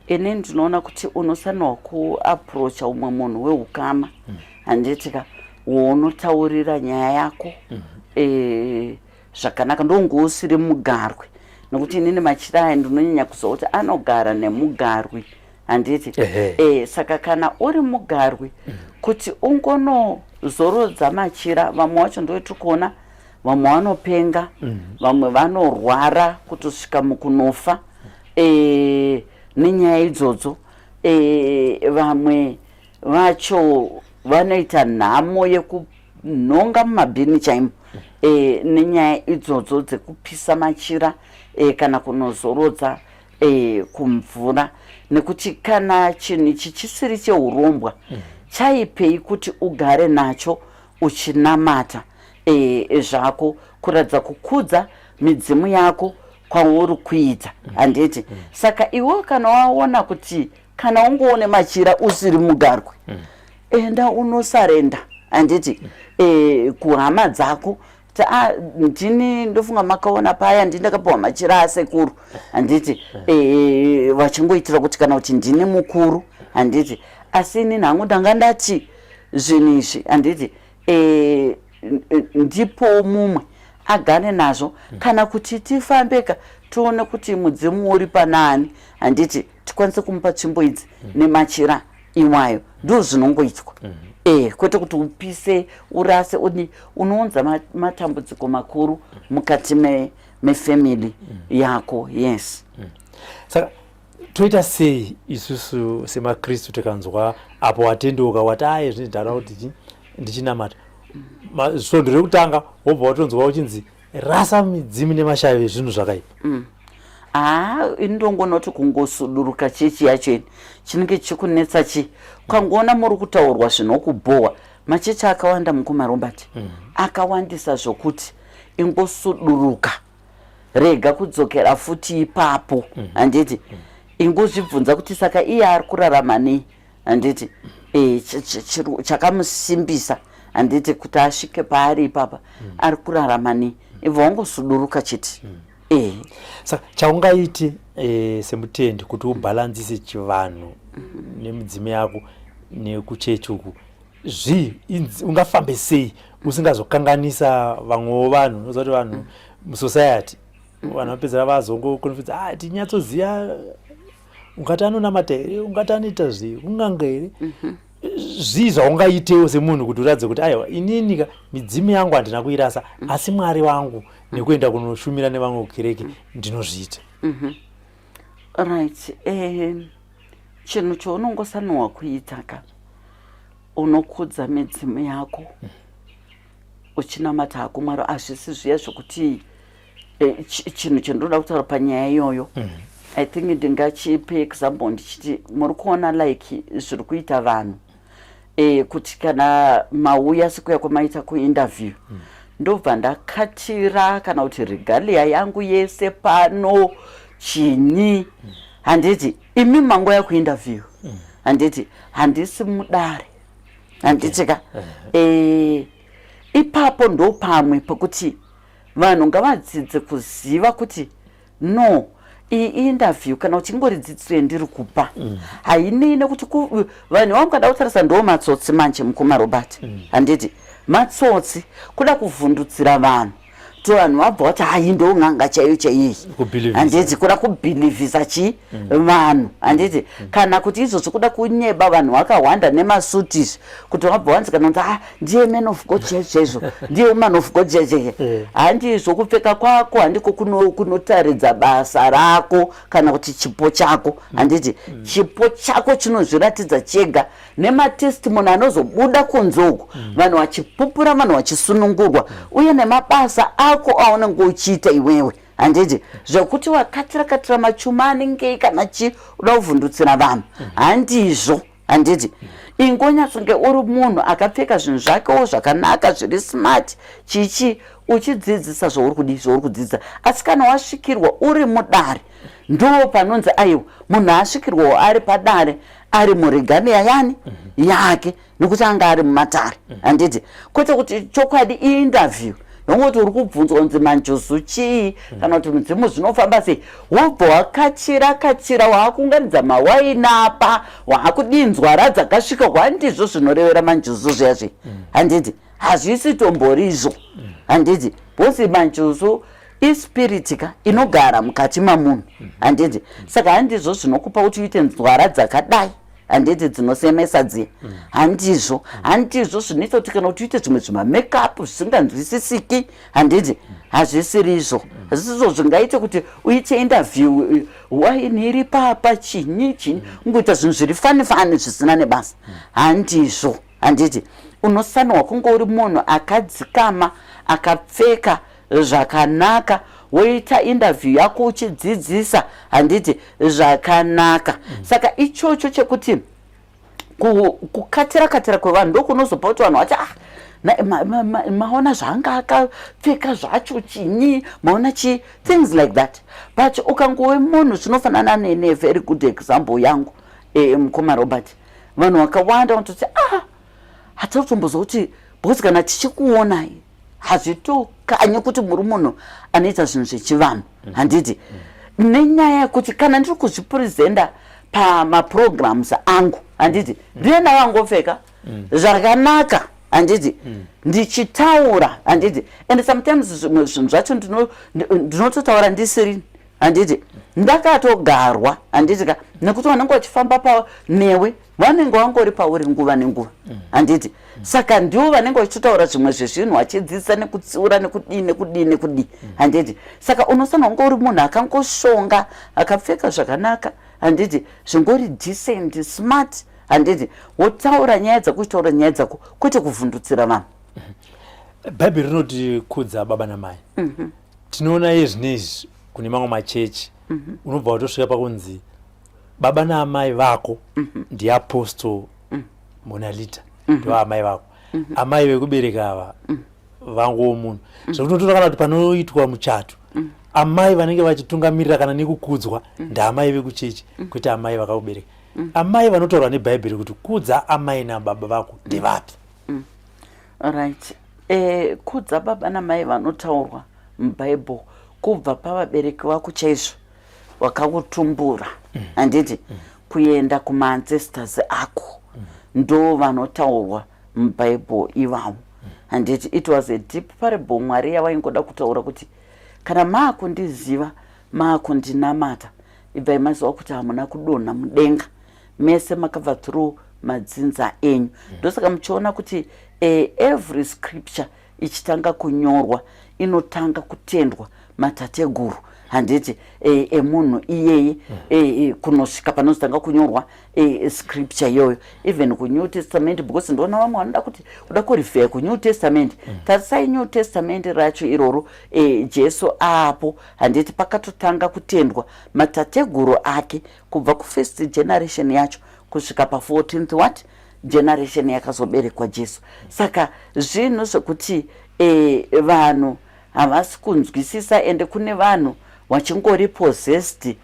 ine ndinoona kuti unosanwa kuaprocha umwe munhu weukama, handitika wounotaurira nyaya yako zvakanaka, ndongousiri mugarwe, nokuti inini machira aya ndinonyanya kuziva kuti anogara nemugarwi, handiti. Saka kana uri mugarwi kuti ungonozorodza machira, vamwe wacho ndoitiri kuona vamwe vanopenga, vamwe vanorwara kutosvika mukunofa nenyaya idzodzo, vamwe vacho vanoita nhamo yekunhonga mumabhini chaimo nenyaya idzodzo dzekupisa machira kana kunozorodza kumvura, nekuti kana chinhu ichi chisiri cheurombwa chaipei kuti ugare nacho uchinamata zvako kuratidza kukudza midzimu yako kwauri kuita, handiti. Saka iwe kana waona kuti kana ungoone machira usiri mugarwe, enda unosarenda, handiti, kuhama dzako. Ndini ndofunga makaona paya ndindakapiwa machira asekuru, handiti, vachingoitira kuti kana kuti ndini mukuru, handiti, asi inini hangu ndanga ndati zvinhu izvi, handiti, ndipo mumwe agare nazvo kana kuti tifambeka tione kuti mudzimu uri panani handiti tikwanise kumupa tsvimbo idzi nemachira iwayo ndo zvinongoitwa kwete kuti upise urase unounza matambudziko makuru mukati mefamily yako. Yes. Saka toita sei isusu semakristu tikanzwa apo watendeuka wati zvinodhara kuti ndichinamata svondo rekutanga wobva watonzwa uchinzi rasa midzimu nemashavi zvinhu zvakaipa? Indongonoti kungosuduruka chechi yacheni chinenge chikunetsa chi ukangoona muri kutaurwa zvinokubhowa. Machechi akawanda mukoma Robert akawandisa zvokuti ingosuduruka, rega kudzokera futi ipapo handiti ingozvibvunza kuti saka iye ari kurarama nei handiti chakamusimbisa handiti kuti asvike paari ipapa ari kurarama nei ibva wangosuduruka chete. Saka chaungaiti semutendi kuti ubhalanzise chivanhu nemidzimu yako nekuchechi uku ungafambe sei usingazokanganisa vamwewo vanhu? Unoziva kuti vanhu musociety vanhu vapedzera vazongokonfidza tinyatsoziva ungati anonamata here, ungati anoita unganga here. Zvii zvaungaitewo semunhu kuti uradze kuti aiwa ininika midzimu yangu handina kuirasa asi Mwari wangu nekuenda kunoshumira nevamwe kukereke ndinozviita? Right. Chinhu chounongosaniwa kuita ka unokudza midzimu yako uchinamata hako Mwari. Hazvisi zviya zvokuti chinhu chandinoda kutaura panyaya iyoyo. I think ndingachipe example ndichiti muri kuona like zviri kuita vanhu kuti kana mauya sikuya kwamaita kuinterview ndobva ndakatira kana kuti regalia yangu yese pano chini handiti imi mangoya kuinterview handiti handisi mudare handiti ka ipapo ndo pamwe pekuti vanhu ngavadzidze kuziva kuti no iyi interview kana uchingoridzidzire ndiri kupa hainei nekuti vanhu vangada kutarisa ndo matsotsi manje mukoma Robert handiti matsotsi kuda kuvhundutsira vanhu to vanhu vabva vati hai ndo ng'anga chaiyo chaiyi handiti kuda kubhilivhisa vanhu handiti kana kuti izvozvo kuda kunyeba vanhu vakawanda nemasutis kuti vabva vanzikana kuti ndiye man of God chaizvo ndiye woman of God chaizvo handizvo kupfeka kwako handiko kunotaridza basa rako kana kuti chipo chako handiti chipo chako chinozviratidza chega nematestimony anozobuda kunzoko vanhu vachipupura vanhu vachisunungurwa uye nemabasa ako aunenge uchiita iwewe handiti zvekuti wakatira machuma anenge kana uda kuvhundutsira vanhu handizvo handiti ingonyatsonge uri munhu akapfeka zvinhu zvakewo zvakanaka zviri smart chichi uchidzidzisa zvauri kudzidzisa asi kana wasvikirwa uri mudare ndo panonzi aiwa munhu asvikirwawo ari padare ari muregalia yani yake nekuti anga ari mumatare handiti kwete kuti chokwadi interview yongoti uri kubvunzwa kunzi manjozu chii kana kuti mudzimu zvinofamba sei wobva wakachira waakungaridza mawaini apa waakudinzwa radzakasvika handizvo zvinorevera manjozu zviyazve handiti hazvisi tomborizvo handiti bosi manjozu ispiritika inogara mukati mamunhu handiti saka handizvo zvinokupa kuti uite nzwara dzakadai handiti dzinosemesa dziya handizvo zvinoita kuti kana kuti uite zvimwe zvimamakeup zvisinganzwisisiki handiti hazvisirizvo hazvisizvo zvingaite kuti uite interview waini iri papa chinyi ungoita zvinhu zviri fani zvisina nebasa handizvo handiti unosaniwa kunge uri munhu akadzikama akapfeka zvakanaka woita interview yako uchidzidzisa handiti zvakanaka saka ichocho chekuti kukatira kwevanhu ndokunozopa kuti vanhu vachi maona zvanga akapfeka zvacho chinyi maona things like that but ukangove munhu zvinofanana nene very good example yangu mukoma Robert vanhu vakawanda vanototi hatautomboza kuti bhozi kana tichikuonai hazvitokanyi kuti muri munhu anoita zvinhu zvechivanhu handiti nenyaya yekuti kana ndiri kuzvipurizenda pamaprograms angu handiti ndiye ndavangopfeka zvakanaka handiti ndichitaura handiti, and sometimes zvimwe zvinhu zvacho ndinototaura ndisiri handiti ndakatogarwa handiti nekuti vanenge vachifamba newe vanenge vangori pauri nguva nenguva handiti saka ndivo vanenge vachitotaura zvimwe zvezvinhu vachidzidzisa nekutsiura nekudii handiti saka unosanga unge uri munhu akangoshonga akapfeka zvakanaka handiti zvingori decent smart handiti wotaura nyaya dzako uchitaura nyaya dzako kwete kuvhundutsira vanhu. Bhaibheri rinoti kudza baba namai. Tinoona izvi kune mamwe machechi unobva watosvika pakunzi baba naamai vako ndiapostol monalita ndiwo amai vako, amai vekubereka ava vangowo munhu. Zvekutotora kana kuti panoitwa muchato amai vanenge vachitungamirira kana nekukudzwa ndaamai vekuchechi kwete amai vakakubereka. Amai vanotaurwa nebhaibheri kuti kudza amai nababa vako ndevapi? Right. Kudza baba namai vanotaurwa mubhaibheri kubva pavabereki vako chaizvo vakakutumbura handiti kuenda kuma-ancestors ako ndo vanotaurwa mubhaibheri ivavo handiti. It was a deep parable Mwari yavaingoda kutaura kuti kana maakundiziva maakundinamata ibvai maziva kuti hamuna kudonha mudenga mese makabva through madzinza enyu. Ndosaka muchiona kuti every scripture ichitanga kunyorwa inotanga kutendwa matateguru handiti emunhu iyeye kunosvika panozotanga kunyorwa scripture iyoyo even kuNew Testament, because ndona vamwe vanoda kuti kuda kurifeya kuNew Testament. Tarisai New Testament racho iroro Jesu apo handiti pakatotanga kutendwa matateguru ake kubva ku1st generation yacho kusvika pa14th what generation yakazoberekwa Jesu. Saka zvinhu zvekuti vanhu havasi kunzwisisa ende kune vanhu vachingori possessed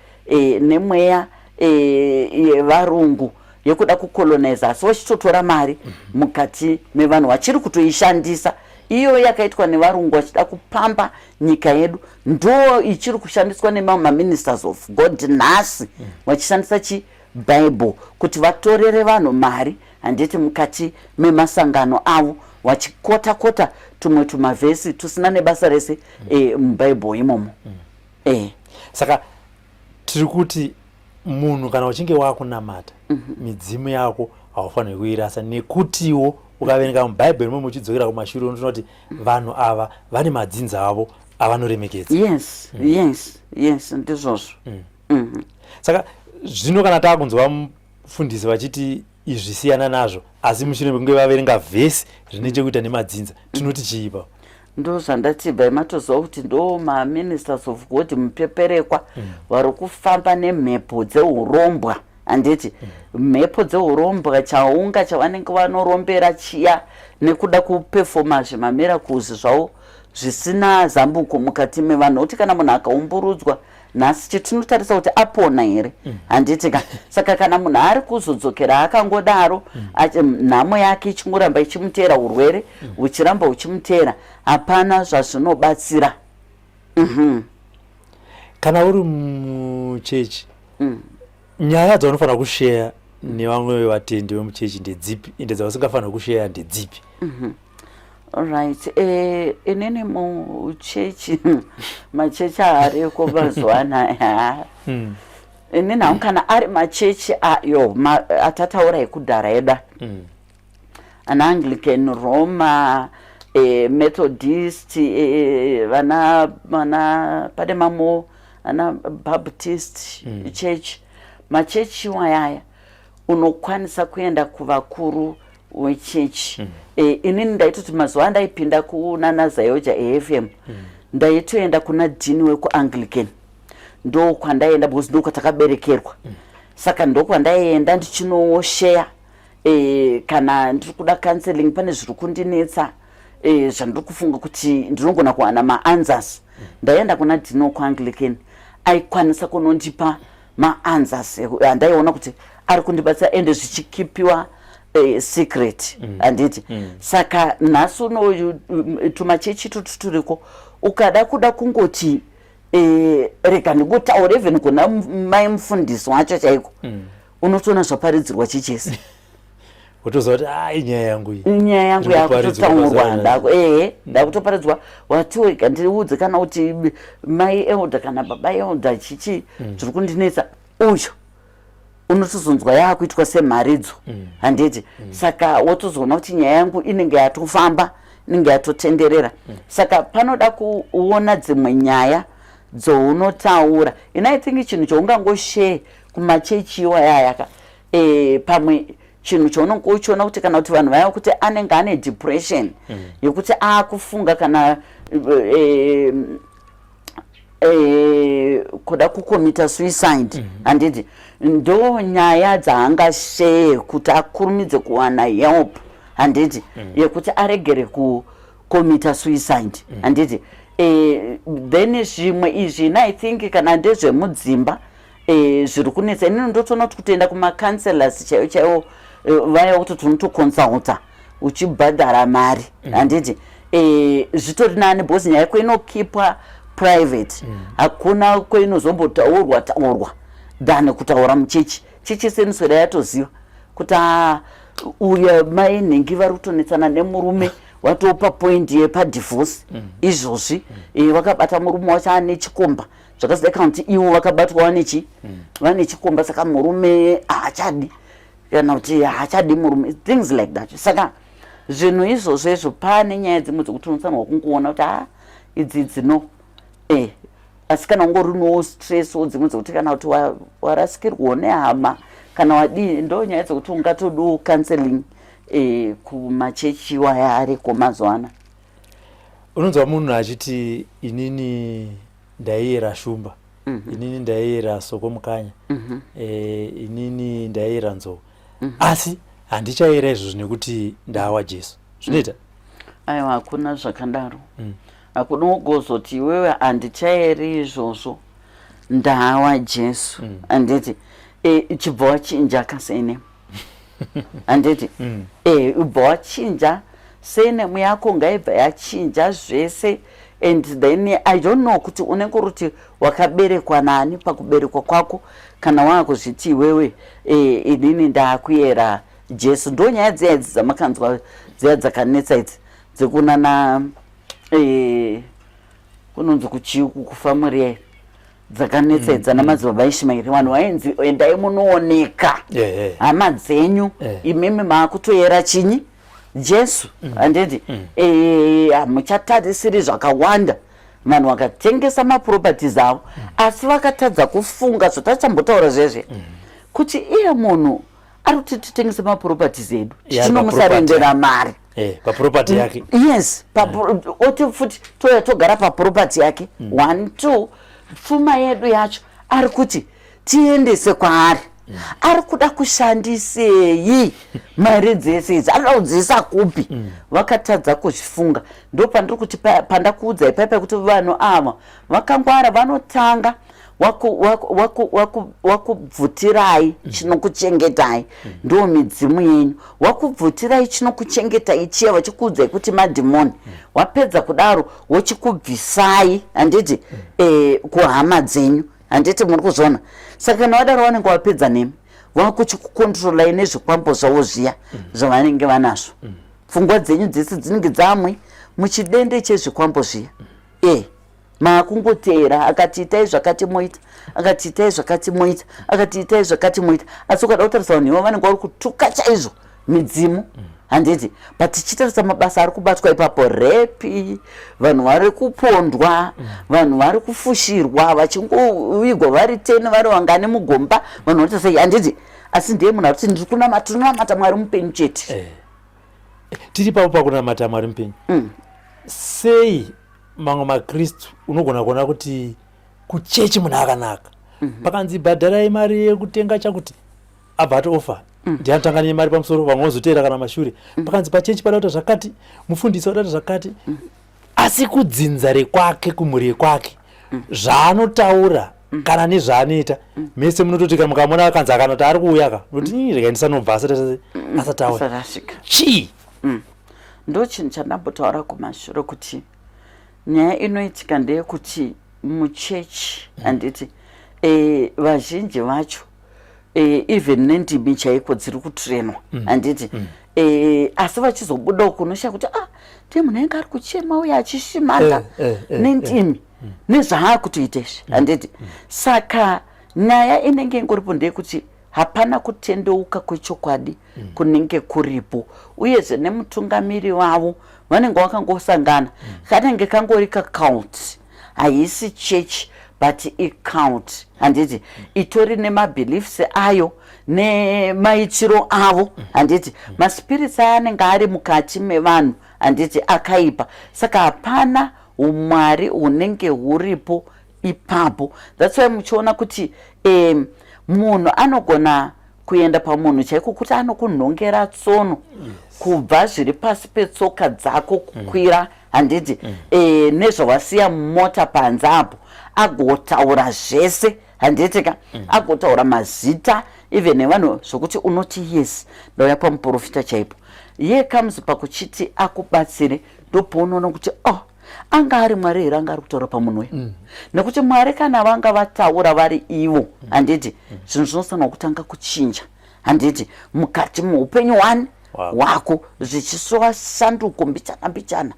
nemweya yevarungu yekuda kucolonize asi vachitotora mari mukati mevanhu vachiri kutoishandisa iyo yakaitwa nevarungu vachida kupamba nyika yedu ndo ichiri kushandiswa nemaministers of God nhasi vachishandisa chibhaibheri kuti vatorere vanhu mari handiti mukati memasangano avo vachikota tumwe tumavhesi tusina nebasa rese mubhaibheri imomo. Saka tiri kuti munhu kana uchinge wakunamata midzimu yako haufaniri kuirasa nekutiwo ukaverenga mubhaibheri momwe uchidzokera kumashure unotoona kuti vanhu ava vane madzinza avo avanoremekedza. Yes ndizvozvo. Saka zvino kana takunzwa mufundisi vachiti izvi siyana nazvo asi mushure mekunge vaverenga vhesi zvine chekuita nemadzinza tinoti chiipa? Ndo zvandati bhai matoziva kuti ndo ma-ministers of God mupeperekwa vari kufamba nemhepo dzeurombwa handiti mhepo dzeurombwa chaunga chavanenge vanorombera chiya nekuda kupefoma zvemamiracles zvavo zvisina zambuko mukati mevanhu kuti kana munhu akaumburudzwa nhasi chetinotarisa kuti apona here handiti saka kana munhu ari kuzodzokera akangodaro nhamo yake ichingoramba ichimutera urwere uchiramba uchimutera hapana zvazvinobatsira. Kana uri muchechi nyaya dzaunofanira kusheya nevamwe vatendi vemuchechi ndedzipi ende dzausingafanira kusheya ndedzipi? Alright, inini muchechi machechi ariko mazuva anaya inini hangu kana ari machechi ayo atataura ekudhara eda ana Anglican, Roma, Methodist, vana pane mamwe ana Baptist church machechi wayaya unokwanisa kuenda kuvakuru wechechi. Inini ndaitoti mazuva ndaipinda kunana Zayoja AFM ndaitoenda kuna dhini wekuAnglican ndo kwandaenda because ndo kwatakaberekerwa saka ndo kwandaenda ndichinosheya kana ndiri kuda counseling pane zviri kundinetsa zvandiri kufunga kuti ndinogona kuwana maanswers ndaenda kuna dhini wekuAnglican aikwanisa kunondipa maanswers andaiona kuti ari kundibatsira ende zvichikipiwa secret handiti saka nhasi uno tumachechi turiko ukada kuda kungoti rega ndingotaura even kuna mai mufundisi wacho chaiko unotoona zvaparidzirwa chichese wotoziva kuti inyaya yangu iyi inyaya yangu yakutotaurwa ndakutoparidzwa watiweka ndiudze kana kuti mai elda kana baba elda chichi zviri kundinetsa uyo unotozonzwa yakuitwa semharidzo handiti saka wotozoona kuti nyaya yangu inenge yatofamba inenge yatotenderera saka panoda kuona dzimwe nyaya dzounotaura I think chinhu choungangoshe kumachechi iwayayaka pamwe chinhu chaunenge uchiona kuti kana kuti vanhu vaya kuti anenge ane depression yekuti akufunga kana kuda kukomita suicide handiti ndo nyaya dzaangasheye kuti akurumidze kuwana help handiti yekuti aregere kukomita suicide handiti then zvimwe izvi I think kana ndezvemudzimba zviri kunetsa inini ndotoona kuti kutoenda kumacounselors chaiwo chaiwo vaya kuti tinotoconsulta uchibhadhara mari handiti zvitori nani because nyaya yako inokipwa private hakuna kwainozombotaurwa than kutaura muchechi chechi seniswera yatoziva kuti uya mai nhengi vari kutonetsana nemurume watopa point yepadivorce izvozvi vakabata murume wacho ane chikomba zvakasidaika kuti ivo vakabatwa vane chikomba saka murume haachadi kana kuti haachadi murume things like that saka zvinhu izvozvo pane nyaya dzimwe dzokuti unofanirwa kungoona kuti idzi dzino asi kana ungori no stress dzimwe dzokuti kana kuti warasikirwawo nehama kana wadii ndo nyaya dzokuti ungatodo counseling kumachechi waya ariko mazuva ana. Unonzwa munhu achiti inini ndaiyera shumba inini ndaiyera soko mukanya inini ndaiyera nzou asi handichaiyera izvozvo nekuti ndawa Jesu zvinoita aiwa hakuna zvakadaro hakuna kugozoti iwewe handichaiyeri izvozvo ndawa Jesu handiti chibva wachinja kasene handiti ubva wachinja senemu yako ngaibva yachinja zvese and then I don't know kuti unenge ruti wakaberekwa nani pakuberekwa kwako kana wakuzviti iwewe inini ndakuyera Jesu ndo nyaya dziya idzi dzamakanzwa dziya dzakanetsa idzi dzekunana kunonzi kuchiuku kufamuri dzakanetsa idzi ana madzibaba Ishimairi vanhu vainzi endai munooneka hama dzenyu imimi maakutoyera chinyi Jesu handiti hamuchatarisiri zvakawanda vanhu vakatengesa maproperties avo asi vakatadza kufunga zvotachambotaura zvezve kuti iye munhu ari kuti titengese maproperties edu tinomusarendera mari paproperty yake yes oti futi toya togara paproperty yake 1 2 pfuma yedu yacho ari kuti tiendese kwaari ari kuda kushandisei mari dzese idzi ari kudziisa kupi vakatadza kuzvifunga ndo pandiri kuti pandakuudza ipaipa kuti vanhu ava vakangwara vanotanga wakubvutirai chinokuchengetai ndo midzimu yenyu wakubvutirai chinokuchengetai chiya vachikuudzai kuti madhimoni wapedza kudaro wochikubvisai handiti kuhama dzenyu handiti muri kuzona saka kana wadaro vanenge wapedza nemi vakuchikukontrolai nezvikwambo zvavo zviya zvavanenge vanazvo pfungwa dzenyu dzese dzinenge dzamwe muchidende chezvikwambo zviya maakungotera akati itai zvakati moita akati itai zvakati moita akati itai zvakati moita asi ukada kutarisa vanhu ivo vanenge vari kutuka chaizvo midzimu handiti but tichitarisa mabasa ari kubatwa ipapo repi vanhu vari kupondwa vanhu vari kufushirwa vachingovigwa vari 10 vari wangane mugomba vanhu vanotarisa handiti asi ndiye munhu arikuti ndiri kunamata Mwari mupenyu chete tiri papo pakunamata Mwari mupenyu sei mamwe maKristu unogona kuona kuti kuchechi munhu akanaka pakanzi bhadharai mari yekutenga chakuti abva atofa ndianotanga nemari pamusoro vamwe vozotera kana mashure pakanzi pachechi padauta zvakati mufundisi wadauta zvakati asi kudzinza rekwake kumhuri kwake zvaanotaura kana nezvaanoita mese munototi kana mukamona akanzi akanoti ari kuuya ka noti rega ndisanobva asataura chii ndo chinhu chandambotaura kumashure kuti nyaya inoitika ndeyekuti muchechi handiti vazhinji vacho even nendimi chaiko dziri kutrenwa handiti asi vachizobuda uko unoshaya kuti ndiye munhu ainge ari kuchema uye achishimanda nendimi nezvaakutoita izvi handiti saka nyaya inenge ingoripo ndeyekuti hapana kutendeuka kwechokwadi kunenge kuripo uyezve nemutungamiri wavo vanenge vakangosangana kanenge kangori kacult haisi church but icult handiti itori nemabeliefs ayo nemaitiro avo handiti maspirits aya anenge ari mukati mevanhu handiti akaipa saka hapana umwari hunenge huripo ipapo. That's why muchiona kuti munhu anogona kuenda pamunhu chaiko kuti anokunhongera tsono kubva zviri pasi petsoka dzako kukwira handiti nezvawasiya mumota panze apo agotaura zvese handiti ka agotaura mazita even nevanhu zvokuti unoti yes ndauya pamuprofita chaipo ye comes pakuchiti akubatsire ndopaunoona kuti anga ari mwari here anga ari kutaura pamunhu uyu nekuti mwari kana vanga vataura vari ivo handiti zvinhu zvinofanirwa kutanga kuchinja handiti mukati muupenyu hwako zvichisova sanduko mbichana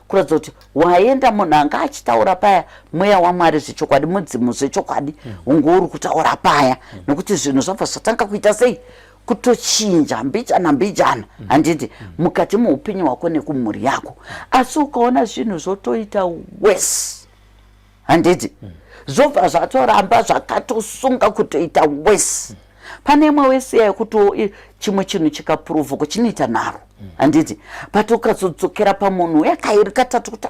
kuratidza kuti waenda munhu anga achitaura paya mweya wamwari zvechokwadi mudzimu zvechokwadi unge uri kutaura paya nekuti zvinhu zvabva zvatanga kuita sei kutochinja mbichana handiti mukati muupenyu hwako nekumhuri yako asi ukaona zvinhu zvotoita wese handiti zvobva zvatoramba zvakatosunga kutoita wese pane imwe wese yekuti chimwe chinhu chikapuruvha kuchinoita nharo handiti but ukazodzokera pamunhu yakairi katatu kuti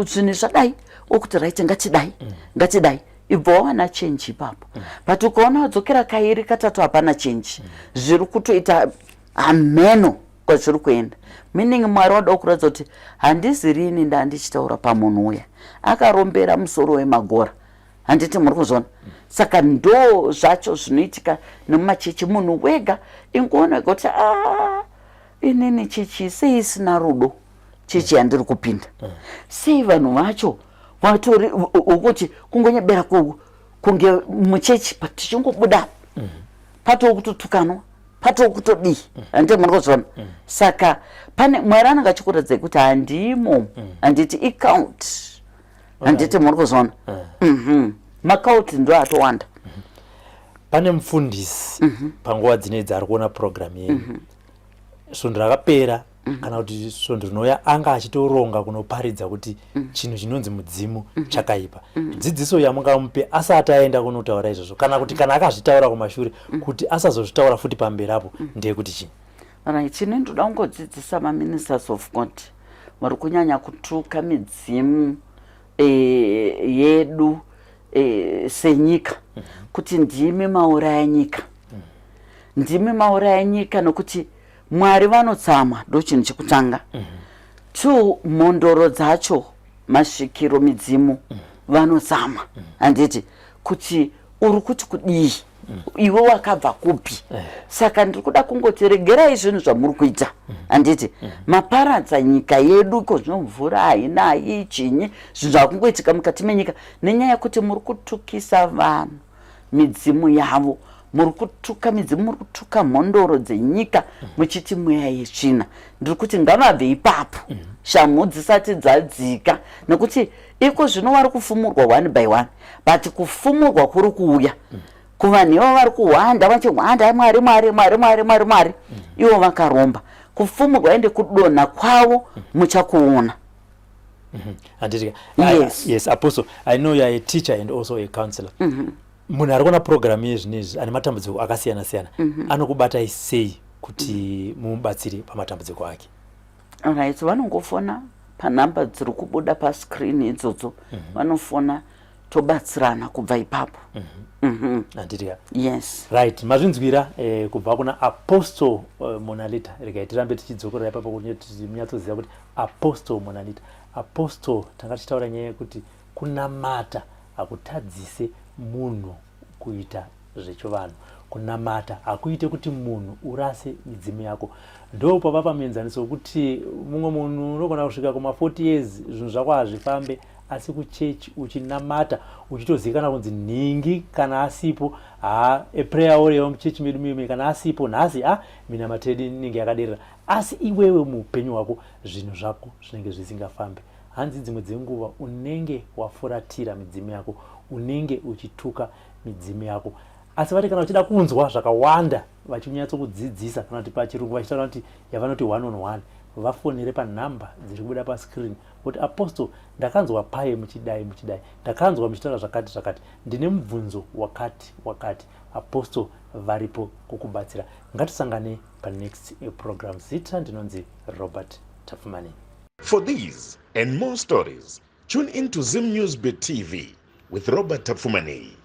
zvinhu zvadai okuti right ngatidai ibva wawana change ipapo but ukaona wadzokera kairi katatu hapana change zviri kutoita ameno kwazviri kuenda meaning mwari wada kuratidza kuti handisi rini ndandichitaura pamunhu uya akarombera musoro wemagora handiti muri kuzvona saka ndo zvacho zvinoitika nemumachechi munhu wega ingoona kuti inini chechi sei isina rudo chechi yandiri kupinda sei vanhu vacho vatori ukuti kungonyebera kunge muchechi patichingobuda patoo kutotukanwa patoo kutodii handiti muri kuzvona saka pane mwari anenge achikuradzai kuti handimo handiti icount handiti muri kuzvona makauti ndo atowanda pane mufundisi panguva dzinedzi ari kuona program yenyu svondo rakapera kana kuti svondo rinouya anga achitoronga kunoparidza kuti chinhu chinonzi mudzimu chakaipa dzidziso yamungamupe asati aenda kunotaura izvozvo kana kuti kana akazvitaura kumashure kuti asazozvitaura futi pamberi apo ndeyekuti chii right ine ndoda kungodzidzisa maministers of God vari kunyanya kutuka midzimu yedu senyika kuti ndimi mauraya nyika ndimi mauraya nyika nokuti mwari vanotsama ndo chinhu chekutanga 2 mhondoro dzacho masvikiro midzimu vanotsama handiti kuti uri kuti kudii iwe wakabva kupi saka ndiri kuda kungoti regerai zvinhu zvamuri kuita handiti maparadza nyika yedu ko zvino mvura haina chinyi zvinhu zvakungoitika mukati menyika nenyaya yekuti muri kutukisa vanhu midzimu yavo muri kutuka midzimu muri kutuka mhondoro dzenyika muchiti mweya yetsvina ndiri kuti ngavabve ipapo shamhu dzisati dzadzika nekuti iko zvino vari kufumurwa 1 by 1 but kufumurwa kuri kuuya kuvanhu ivo vari kuhwanda vachihwanda mwari ivo vakaromba kufumurwa ende kudonha kwavo muchakuona. Yes, Apostle, I know you are a teacher and also a counselor. Munhu ari kuona program yezvinezvi ane matambudziko akasiyana-siyana anokubatai sei kuti mumubatsire pamatambudziko ake? Alright, vanongofona panhamba dziri kubuda pascreen idzodzo vanofona tobatsirana kubva ipapo. Yes. Right, mazvinzwira kubva kuna Apostle Monalita. Rega tirambe tichidzokorera ipapo kuti munyatsoziva kuti Apostle Monalita. Apostle takachitaura nyaya yekuti kunamata hakutadzise munhu kuita zvechivanhu. Kunamata hakuite kuti munhu urase midzimu yako. Ndo pava pamenzaniso kuti mumwe munhu unogona kusvika kuma 40 years zvinhu zvako hazvifambe asi kuchechi uchinamata uchitozikana kunzi nhingi kana asipo eprayer warrior muchechi medu mime kana asipo nhasi minamatedi ninge yakaderera, asi iwewe muupenyu hwako zvinhu zvako zvinenge zvisingafambi. Hanzi dzimwe dzenguva unenge wafuratira midzimu yako, unenge uchituka midzimu yako. Asi vati kana uchida kunzwa zvakawanda vachinyatsokudzidzisa kana kuti pachirungu vachitaura kuti yavanoti 1-on-1, vafonere panhamba dziri kubuda pascreen kuti apostle ndakanzwa paye muchidai, ndakanzwa muchitaura zvakati zvakati, ndine mubvunzo wakati. Apostle varipo kukubatsira. Ngatisangane panext program. Zita ndinonzi Robert Tafumani. For these and more stories, tune into Zim News Bit TV with Robert Tafumani.